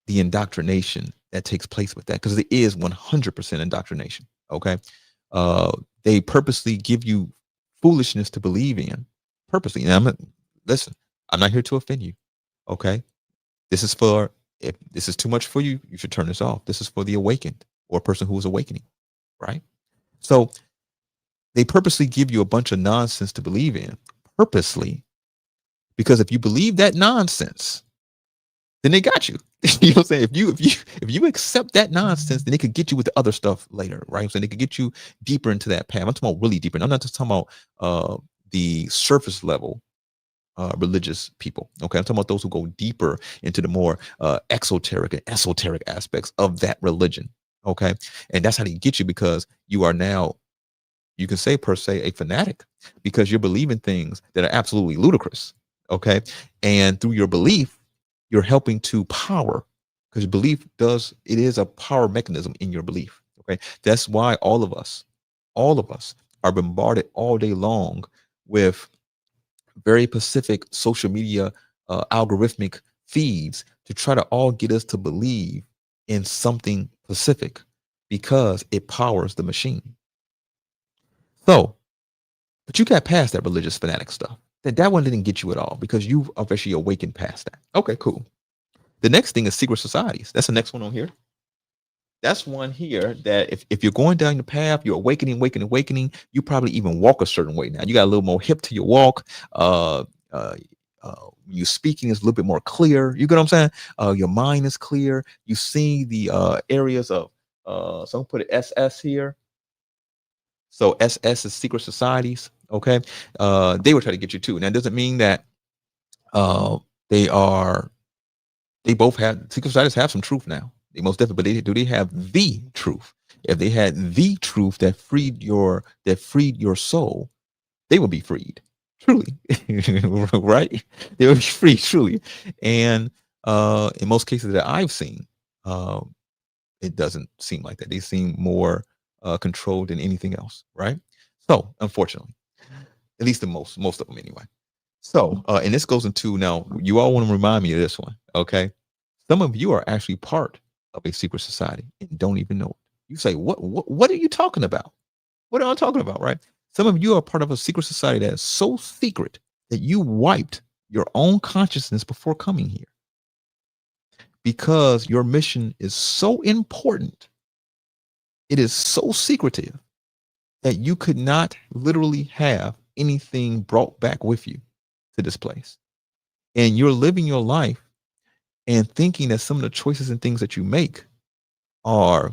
the indoctrination that takes place with that, because it is 100% indoctrination. Okay. They purposely give you foolishness to believe in, purposely. And listen, I'm not here to offend you. Okay. This is for, if this is too much for you, you should turn this off. This is for the awakened or a person who is awakening. Right. So they purposely give you a bunch of nonsense to believe in, purposely, because if you believe that nonsense, then they got you. You know what I'm saying? If you accept that nonsense, then they could get you with the other stuff later, right? So they could get you deeper into that path. I'm talking about really deeper. And I'm not just talking about the surface level religious people. Okay, I'm talking about those who go deeper into the more exoteric and esoteric aspects of that religion. Okay, and that's how they get you, because you are now, you can say per se, a fanatic, because you're believing things that are absolutely ludicrous. Okay, and through your belief, you're helping to power, because belief it is a power mechanism in your belief. Okay, that's why all of us are bombarded all day long with very specific social media algorithmic feeds to try to all get us to believe in something specific, because it powers the machine. So, but you got past that religious fanatic stuff. That one didn't get you at all, because you've officially awakened past that. Okay, cool. The next thing is secret societies. That's the next one on here. That's one here that if you're going down the path, you're awakening, you probably even walk a certain way now. You got a little more hip to your walk. You speaking is a little bit more clear. You get what I'm saying? Your mind is clear. You see the areas of so I'm put an SS here. So SS is secret societies. Okay. They will try to get you too. Now, it doesn't mean that uh, they are, they both have, secret societies have some truth now. They most definitely, but they have the truth. If they had the truth that freed your soul, they would be freed. Truly. Right? They would be free, truly. And in most cases that I've seen, it doesn't seem like that. They seem more controlled than anything else, right? So, unfortunately, at least the most of them anyway. So, and this goes into now. You all want to remind me of this one, okay? Some of you are actually part of a secret society and don't even know it. You say, What are you talking about? What am I talking about, right? Some of you are part of a secret society that is so secret that you wiped your own consciousness before coming here because your mission is so important. It is so secretive that you could not literally have anything brought back with you to this place. And you're living your life and thinking that some of the choices and things that you make are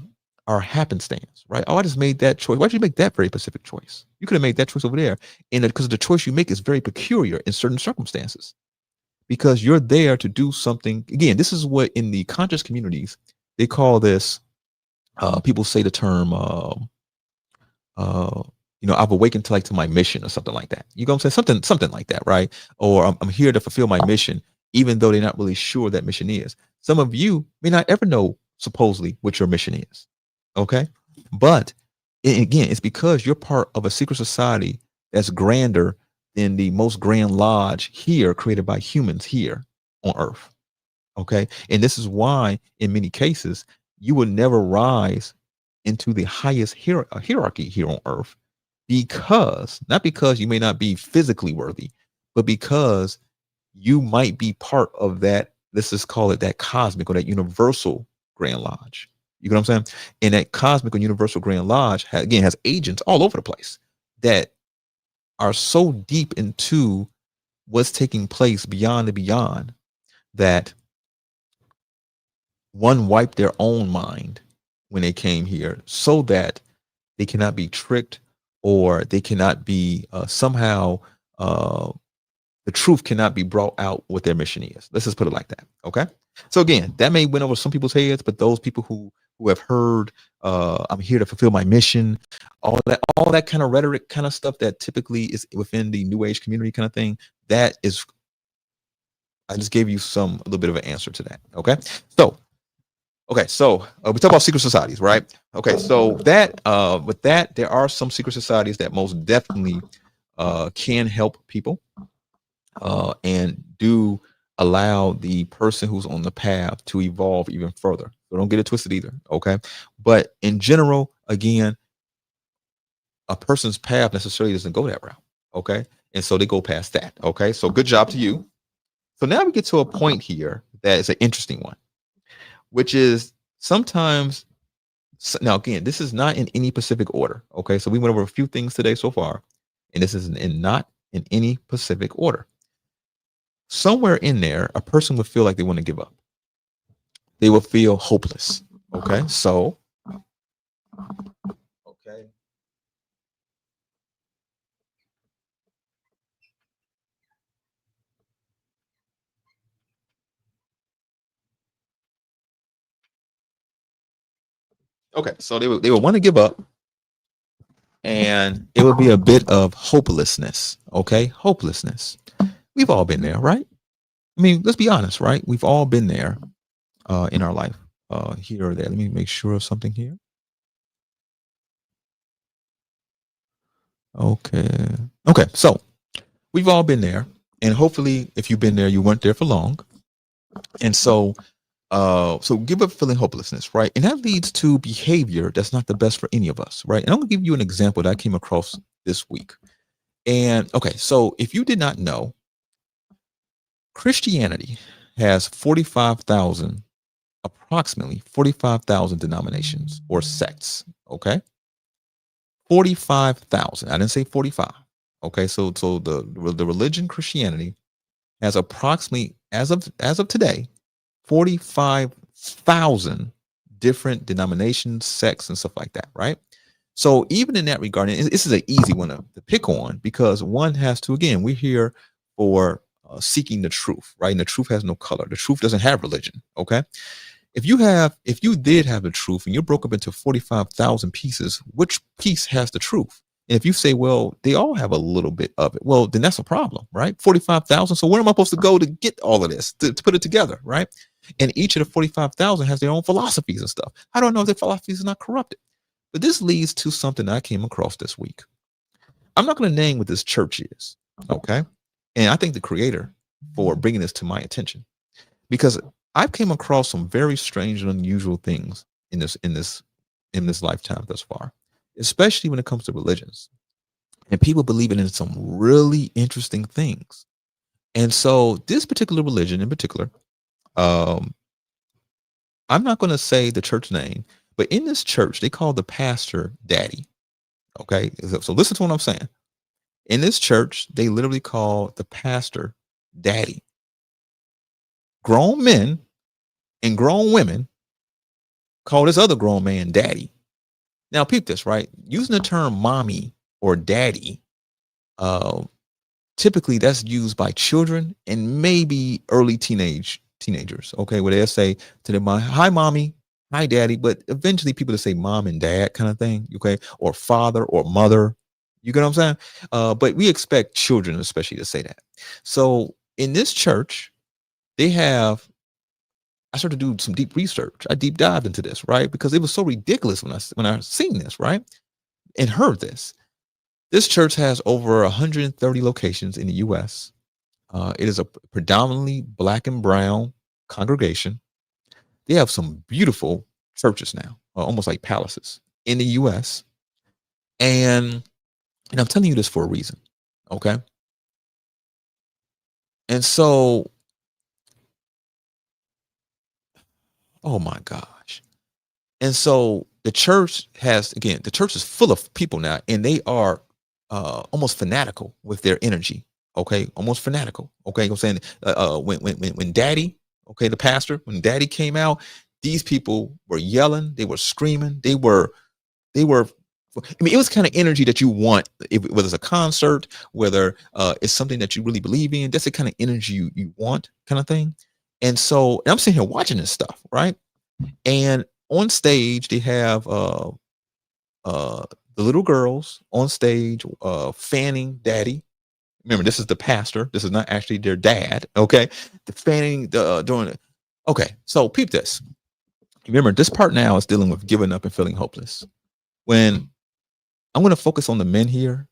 happenstance, right? Oh, I just made that choice. Why did you make that very specific choice? You could have made that choice over there. And because the choice you make is very peculiar in certain circumstances, because you're there to do something. Again, this is what in the conscious communities, they call this, people say the term, I've awakened to my mission or something like that. You go and say something like that, right? Or I'm here to fulfill my mission, even though they're not really sure that mission is. Some of you may not ever know supposedly what your mission is. Okay. But again, it's because you're part of a secret society that's grander than the most grand lodge here created by humans here on Earth. Okay. And this is why, in many cases, you will never rise into the highest hierarchy here on Earth, because not because you may not be physically worthy, but because you might be part of that. Let's just call it that cosmic or that universal Grand Lodge. You know what I'm saying? And that cosmic or universal Grand Lodge has agents all over the place that are so deep into what's taking place beyond the beyond that one wiped their own mind when they came here so that they cannot be tricked, or they cannot be somehow the truth cannot be brought out what their mission is. Let's just put it like that. Okay. So again, that may win over some people's heads, but those people who have heard, I'm here to fulfill my mission, all that kind of rhetoric kind of stuff that typically is within the New Age community kind of thing, that is, I just gave you a little bit of an answer to that. Okay. So we talk about secret societies, right? Okay. So that with that, there are some secret societies that most definitely can help people and do allow the person who's on the path to evolve even further. So don't get it twisted either. Okay. But in general, again, a person's path necessarily doesn't go that route. Okay. And so they go past that. Okay. So good job to you. So now we get to a point here that is an interesting one, which is sometimes, now again, this is not in any specific order. Okay. So we went over a few things today so far, and this is not in any specific order. Somewhere in there, a person would feel like they want to give up. They will feel hopeless. Okay. So, okay. Okay. So they would want to give up, and it would be a bit of hopelessness. Okay. Hopelessness. We've all been there, right? I mean, let's be honest, right? We've all been there in our life, here or there. Let me make sure of something here. Okay. Okay. So we've all been there. And hopefully, if you've been there, you weren't there for long. And so give up feeling hopelessness, right? And that leads to behavior that's not the best for any of us, right? And I'm gonna give you an example that I came across this week. And okay, so if you did not know, Christianity has approximately 45,000 denominations or sects. Okay, 45,000. I didn't say 45. Okay, so the religion Christianity has approximately, as of today, 45,000 different denominations, sects, and stuff like that, right? So even in that regard, and this is an easy one to pick on, because one has to, again, we're here for seeking the truth, right? And the truth has no color. The truth doesn't have religion. Okay. If you did have the truth and you're broke up into 45,000 pieces, which piece has the truth? And if you say, well, they all have a little bit of it, well, then that's a problem, right? 45,000. So where am I supposed to go to get all of this, to put it together, right? And each of the 45,000 has their own philosophies and stuff. How do I know if their philosophies are not corrupted? But this leads to something I came across this week. I'm not going to name what this church is, okay? And I thank the creator for bringing this to my attention, because I've came across some very strange and unusual things in this lifetime thus far, especially when it comes to religions. And people believing in some really interesting things. And so this particular religion in particular, um, I'm not going to say the church name, but in this church, they call the pastor daddy. Okay. So listen to what I'm saying. In this church, they literally call the pastor daddy. Grown men and grown women call this other grown man daddy. Now, peep this, right? Using the term mommy or daddy, uh, typically that's used by children and maybe early teenagers. Okay, where they'll say to them, "Hi, mommy, hi, daddy," but eventually people will say mom and dad kind of thing. Okay, or father or mother. You get what I'm saying? But we expect children, especially, to say that. So in this church, they have. I started to do some deep research. I deep dived into this, right? Because it was so ridiculous when I seen this, right, and heard this. This church has over 130 locations in the U.S. It is a predominantly black and brown congregation. They have some beautiful churches now, almost like palaces in the U.S. And I'm telling you this for a reason, okay? And so, oh my gosh. And so the church the church is full of people now, and they are almost fanatical with their energy. Okay, almost fanatical. Okay, I'm saying when Daddy, okay, the pastor, when Daddy came out, these people were yelling, they were screaming, they were. I mean, it was kind of energy that you want, whether it's a concert, whether it's something that you really believe in. That's the kind of energy you want, kind of thing. And I'm sitting here watching this stuff, right? And on stage, they have the little girls on stage fanning Daddy. Remember, this is the pastor. This is not actually their dad. Okay, the fanning, doing it. Okay, so peep this. Remember, this part now is dealing with giving up and feeling hopeless. When I'm going to focus on the men here,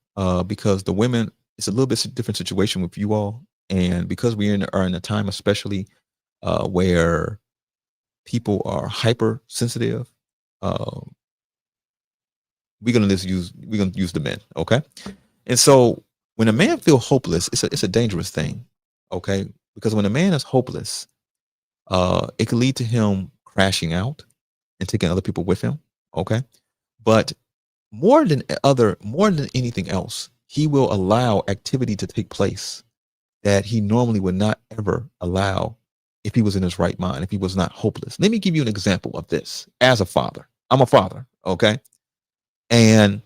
because the women, it's a little bit different situation with you all, and because are in a time, especially where people are hypersensitive. We're gonna use the men, okay? And so when a man feel hopeless, it's a dangerous thing, okay? Because when a man is hopeless, it can lead to him crashing out and taking other people with him, okay? But more than anything else, he will allow activity to take place that he normally would not ever allow if he was in his right mind, if he was not hopeless. Let me give you an example of this. As a father, I'm a father, okay? And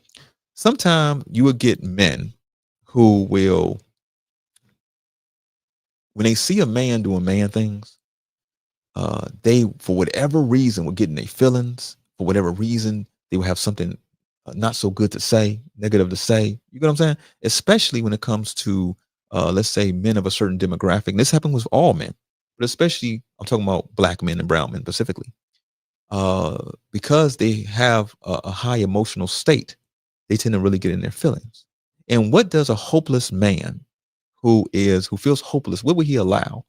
sometimes you will get men who will, when they see a man doing man things, they, for whatever reason, will get in their feelings. For whatever reason, they will have something not so good to say, negative to say. You get what I'm saying? Especially when it comes to, let's say, men of a certain demographic. And this happens with all men, but especially I'm talking about black men and brown men specifically, because they have a high emotional state. They tend to really get in their feelings. And what does a hopeless man who feels hopeless, what would he allow?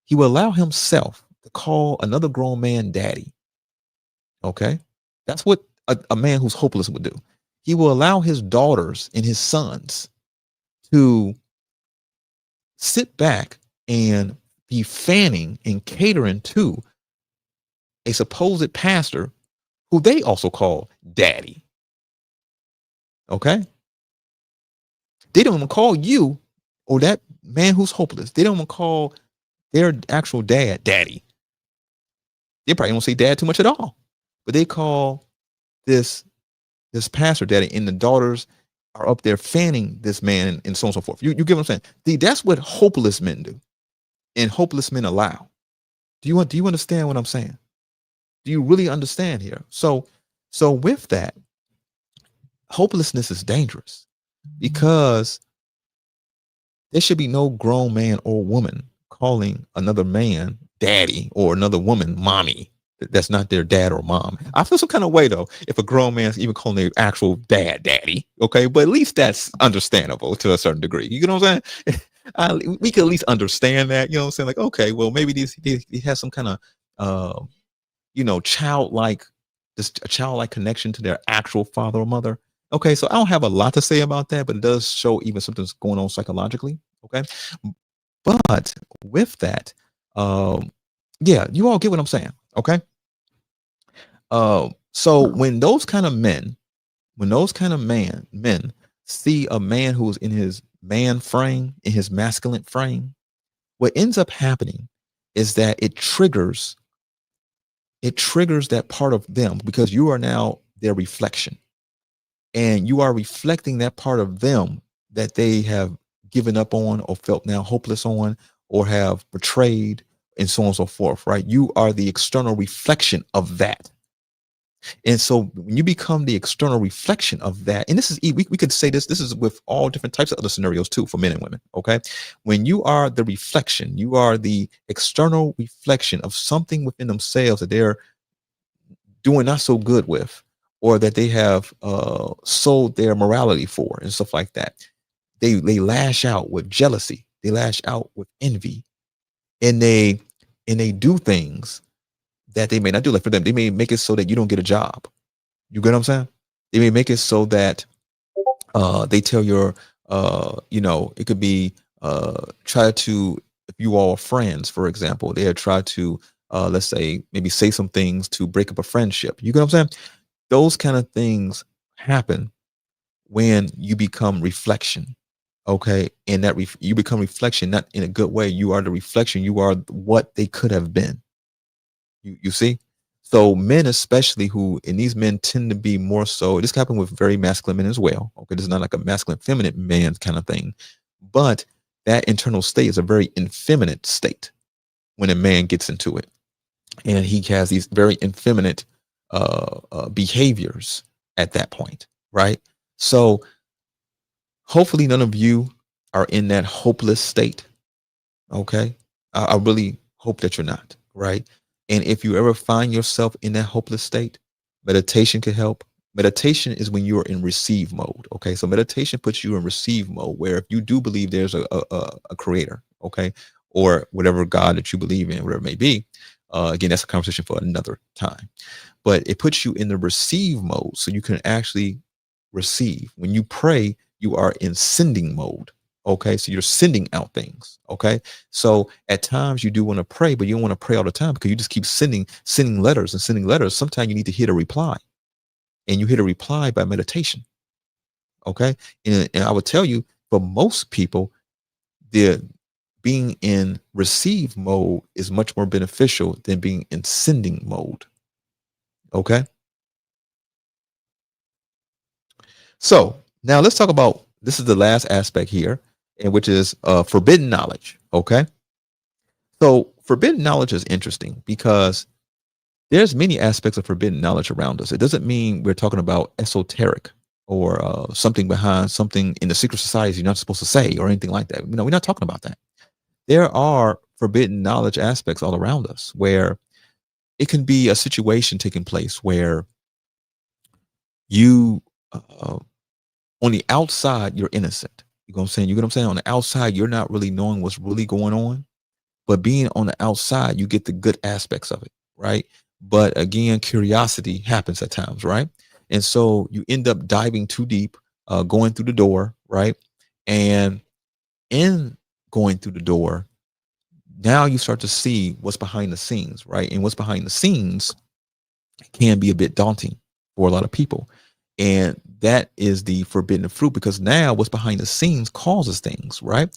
He will allow himself to call another grown man daddy. Okay? That's what a man who's hopeless would do. He will allow his daughters and his sons to sit back and be fanning and catering to a supposed pastor who they also call daddy. Okay? They don't even call you or that man who's hopeless. They don't even call their actual dad daddy. They probably don't say dad too much at all. But they call this pastor daddy, and the daughters are up there fanning this man and so on and so forth. You get what I'm saying? That's what hopeless men do, and hopeless men allow. Do you understand what I'm saying? Do you really understand here? So with that, hopelessness is dangerous, because there should be no grown man or woman calling another man daddy, or another woman mommy. That's not their dad or mom. I feel some kind of way though if a grown man's even calling their actual dad daddy. Okay, but at least that's understandable to a certain degree. You know what I'm saying? We can at least understand that. You know what I'm saying? Like, okay, well, maybe he has some kind of childlike, just a childlike connection to their actual father or mother. Okay, so I don't have a lot to say about that, but it does show even something's going on psychologically. Okay, but with that, yeah, you all get what I'm saying. Okay, so when those kind of men see a man who's in his man frame, in his masculine frame, what ends up happening is that it triggers that part of them, because you are now their reflection, and you are reflecting that part of them that they have given up on, or felt now hopeless on, or have betrayed, and so on and so forth, right? You are the external reflection of that. And so when you become the external reflection of that, and this is, we could say this is with all different types of other scenarios too, for men and women. Okay, when you are the reflection, you are the external reflection of something within themselves that they're doing not so good with, or that they have sold their morality for, and stuff like that. They lash out with jealousy, they lash out with envy, and they do things that they may not do. Like, for them, they may make it so that you don't get a job. You get what I'm saying? They may make it so that they tell your it could be try to, if you all are friends, for example, they try to let's say maybe say some things to break up a friendship. You get what I'm saying? Those kind of things happen when you become reflection. Okay, and that you become reflection, not in a good way. You are the reflection. You are what they could have been. You see? So men, especially, who, and these men tend to be more so, this can happen with very masculine men as well. Okay, this is not like a masculine feminine man kind of thing, but that internal state is a very effeminate state when a man gets into it, and he has these very effeminate behaviors at that point, right? So hopefully none of you are in that hopeless state. Okay, I really hope that you're not, right? And if you ever find yourself in that hopeless state, meditation can help. Meditation is when you're in receive mode. Okay, so meditation puts you in receive mode, where if you do believe there's a creator, okay, or whatever God that you believe in, whatever it may be, again, that's a conversation for another time. But it puts you in the receive mode, so you can actually receive. When you pray, you are in sending mode. Okay, so you're sending out things. Okay, so at times you do want to pray, but you don't want to pray all the time, because you just keep sending letters and sending letters. Sometimes you need to hit a reply, and you hit a reply by meditation. Okay, and I would tell you, for most people, the being in receive mode is much more beneficial than being in sending mode. Okay, so now let's talk about, this is the last aspect here, and which is forbidden knowledge. Okay, so forbidden knowledge is interesting because there's many aspects of forbidden knowledge around us. It doesn't mean we're talking about esoteric, or something behind something in the secret societies you're not supposed to say, or anything like that. We're not talking about that. There are forbidden knowledge aspects all around us, where it can be a situation taking place where you on the outside you're innocent. You know what I'm saying? You get what I'm saying? On the outside, you're not really knowing what's really going on, but being on the outside, you get the good aspects of it, right? But again, curiosity happens at times, right? And so you end up diving too deep, going through the door, right? And in going through the door, now you start to see what's behind the scenes, right? And what's behind the scenes can be a bit daunting for a lot of people. And that is the forbidden fruit, because now what's behind the scenes causes things, right?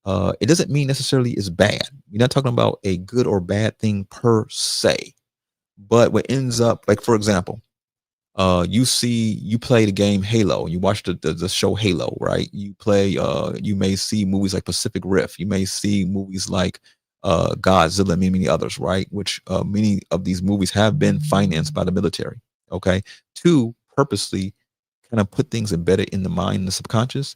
It doesn't mean necessarily it's bad. We're not talking about a good or bad thing per se, but what ends up, like, for example, you play the game Halo, you watch the show Halo, right? You may see movies like Pacific Rift, you may see movies like Godzilla, and many others, right? Which many of these movies have been financed by the military, okay, to purposely kind of put things embedded in the mind and the subconscious,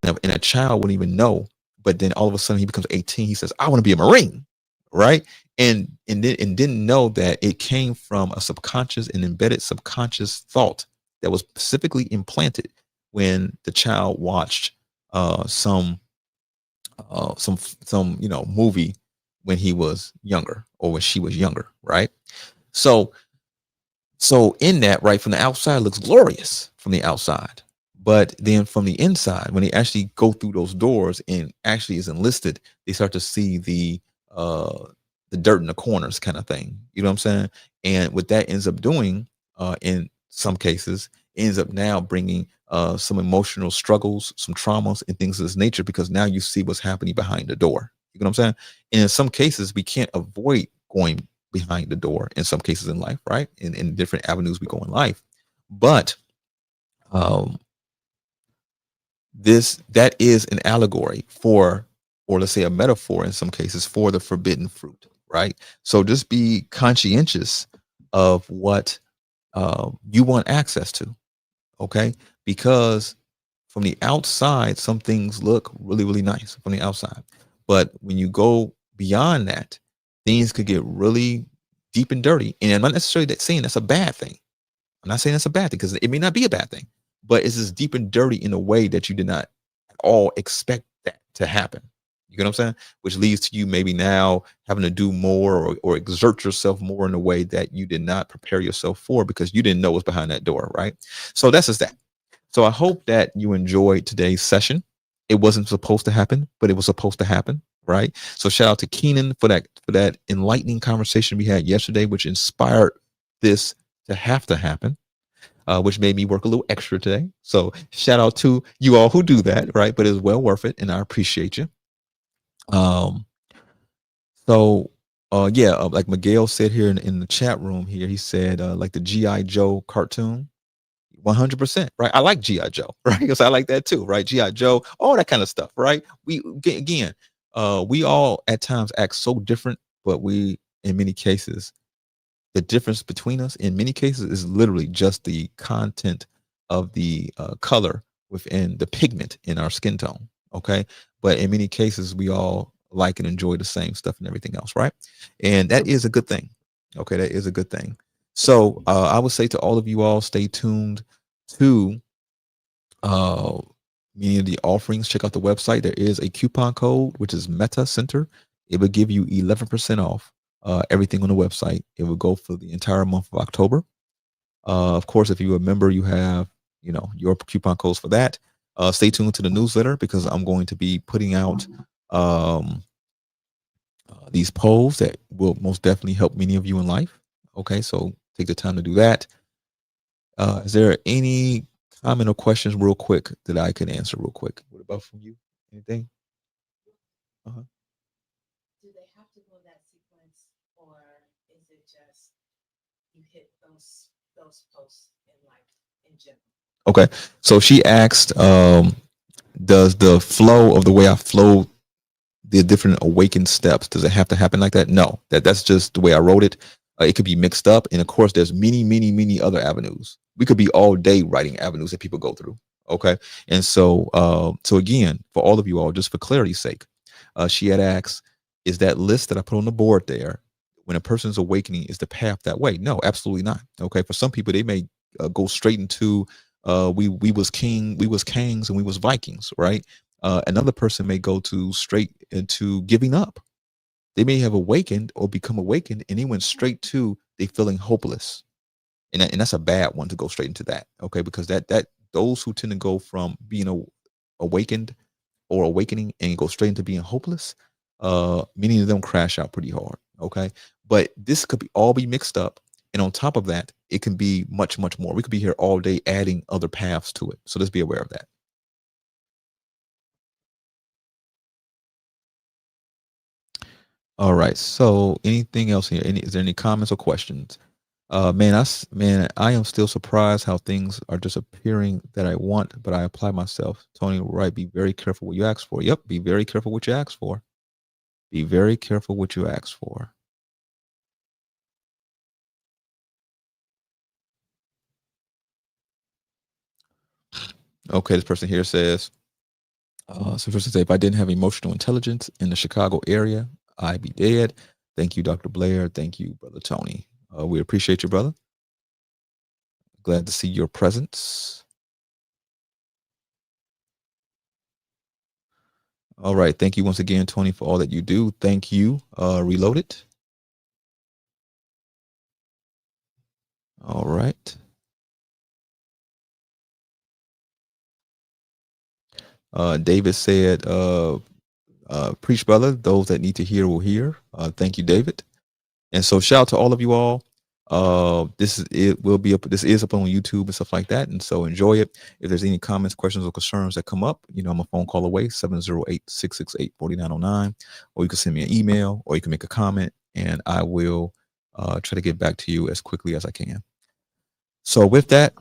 and a child wouldn't even know. But then all of a sudden he becomes 18, he says, I want to be a Marine. right? And didn't know that it came from a subconscious and embedded subconscious thought that was specifically implanted when the child watched some some movie when he was younger or when she was younger, right? So so in that, right, from the outside looks glorious from the outside. But then from the inside, when they actually go through those doors and actually is enlisted, they start to see uh the dirt in the corners kind of thing. You know what I'm saying? And what that ends up doing, in some cases, ends up now bringing some emotional struggles, some traumas, and things of this nature because now you see what's happening behind the door. You know what I'm saying? And in some cases, we can't avoid going behind the door in some cases in life, right? In different avenues we go in life. But um, that is an allegory for, or let's say a metaphor in some cases for the forbidden fruit, right? So just be conscientious of what you want access to, okay? Because from the outside, some things look really, really nice from the outside. But when you go beyond that, things could get really deep and dirty. And I'm not necessarily saying that's a bad thing. I'm not saying that's a bad thing because it may not be a bad thing, but it's just deep and dirty in a way that you did not at all expect that to happen. You get what I'm saying? Which leads to you maybe now having to do more or exert yourself more in a way that you did not prepare yourself for because you didn't know what's behind that door, right? So that's just that. So I hope that you enjoyed today's session. It wasn't supposed to happen, but it was supposed to happen, right? So shout out to Keenan for that enlightening conversation we had yesterday, which inspired this to happen, which made me work a little extra today. So shout out to you all who do that, right? But it's well worth it, and I appreciate you. Um, so yeah, like Miguel said here in the chat room here, he said like the GI Joe cartoon. 100%, right? I like GI Joe, right? Because I like that too, right? GI Joe, all that kind of stuff, right? We again, we all at times act so different, but we in many cases the difference between us in many cases is literally just the content of the color within the pigment in our skin tone, okay? But in many cases we all like and enjoy the same stuff and everything else, right? And that is a good thing. Okay, that is a good thing. So I would say to all of you all, stay tuned to uh many of the offerings. Check out the website. There is a coupon code which is Metacenter. It will give you 11% off everything on the website. It will go for the entire month of October. Of course, if you're a member, you have your coupon codes for that. Stay tuned to the newsletter because I'm going to be putting out um, these polls that will most definitely help many of you in life. Okay, so take the time to do that. Is there any comment or questions real quick that I can answer real quick? What about from you? Anything? Uh-huh. Okay. So she asked, does the flow of the way I flow the different awakened steps, does it have to happen like that? No, that's just the way I wrote it. It could be mixed up, and of course there's many other avenues. We could be all day writing avenues that people go through. Okay. And so so again, for all of you all, just for clarity's sake, she had asked, is that list that I put on the board there, when a person's awakening, is the path that way? No, absolutely not. Okay. For some people, they may go straight into we was kings and we was Vikings, right? Another person may go to straight into giving up. They may have awakened or become awakened, and they went straight to they feeling hopeless, and that's a bad one to go straight into that. Okay, because that those who tend to go from being awakened or awakening and go straight into being hopeless, many of them crash out pretty hard. Okay, but this could be all be mixed up, and on top of that, it can be much more. We could be here all day adding other paths to it. So let's be aware of that. All right. So anything else here? Is there any comments or questions? Man, I am still surprised how things are just appearing that I want, but I apply myself. Tony, right? Be very careful what you ask for. Yep. Be very careful what you ask for. Be very careful what you ask for. Okay. This person here says, so first to say, if I didn't have emotional intelligence in the Chicago area, I'd be dead. Thank you, Dr. Blair. Thank you, Brother Tony. We appreciate you, brother. Glad to see your presence. All right. Thank you once again, Tony, for all that you do. Thank you. Reloaded. All right. David said, preach, brother. Those that need to hear will hear. Thank you, David. And so shout out to all of you all. This is up on YouTube and stuff like that. And so enjoy it. If there's any comments, questions, or concerns that come up, I'm a phone call away, 708-668-4909. Or you can send me an email, or you can make a comment, and I will try to get back to you as quickly as I can. So with that,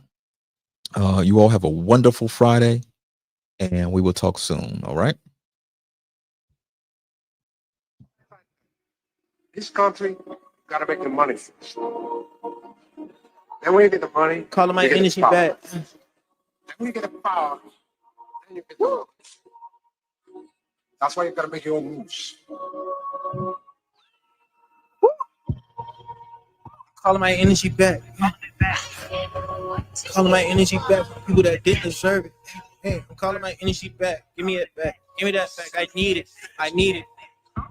you all have a wonderful Friday, and we will talk soon. All right. This country gotta make the money first. Then when you get the money, calling my energy back. Then when you get the power, then you get the money. That's why you gotta make your own moves. Calling my energy back. Calling my energy back from people that didn't deserve it. Hey, I'm calling my energy back. Give me it back. Give me that back. I need it. I need it.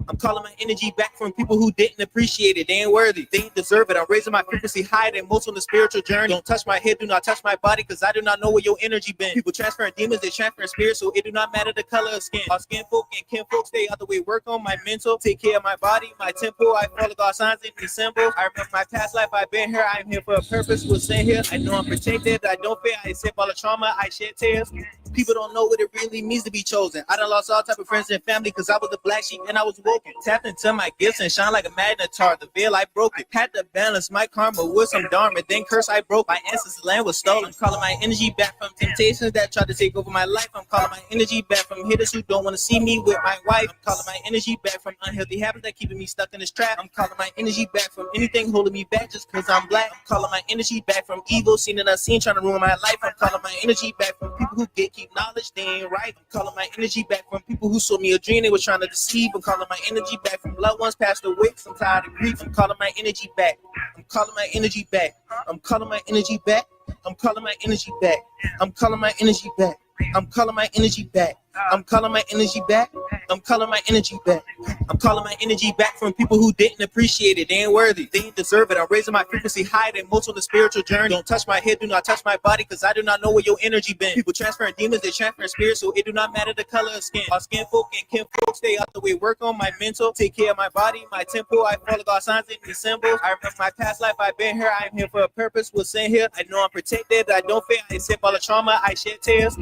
I'm calling my energy back from people who didn't appreciate it. They ain't worthy. They ain't deserve it. I'm raising my frequency higher than most on the spiritual journey. Don't touch my head. Do not touch my body, because I do not know where your energy been. People transferring demons. They transferring spirits, so it do not matter the color of skin. Our skin folk and kin folk stay out the way. Work on my mental. Take care of my body, my temple. I follow God's signs and these symbols. I remember my past life. I've been here. I'm here for a purpose. Was sent here. I know I'm protected. I don't fear. I accept all the trauma. I shed tears. People don't know what it really means to be chosen. I done lost all type of friends and family because I was the black sheep and I was woken. Tapped into my gifts and shine like a magnetar. The veil, I broke it. Had to balance my karma with some dharma. Then curse, I broke. My ancestors' land was stolen. I'm calling my energy back from temptations that tried to take over my life. I'm calling my energy back from hitters who don't want to see me with my wife. I'm calling my energy back from unhealthy habits that keeping me stuck in this trap. I'm calling my energy back from anything holding me back just because I'm black. I'm calling my energy back from evil, seen and unseen, trying to ruin my life. I'm calling my energy back from people who gatekeep knowledge, they ain't right. I'm calling my energy back from people who sold me a dream they were trying to deceive. I'm calling my energy back from loved ones passed away. I'm tired of grief. I'm calling my energy back. I'm calling my energy back. I'm calling my energy back. I'm calling my energy back. I'm calling my energy back. I'm calling my energy back. I'm calling my energy back. I'm calling my energy back. I'm calling my energy back from people who didn't appreciate it. They ain't worthy. They ain't deserve it. I'm raising my frequency higher than most on the spiritual journey. Don't touch my head. Do not touch my body, because I do not know where your energy been. People transferring demons. They transferring spirits, so it do not matter the color of skin. Our skin folk and kin folk stay out the way. Work on my mental. Take care of my body, my temple. I follow God's signs and these symbols. I remember my past life. I've been here. I'm here for a purpose. Was sent here. I know I'm protected. I don't fear. I accept all the trauma. I shed tears.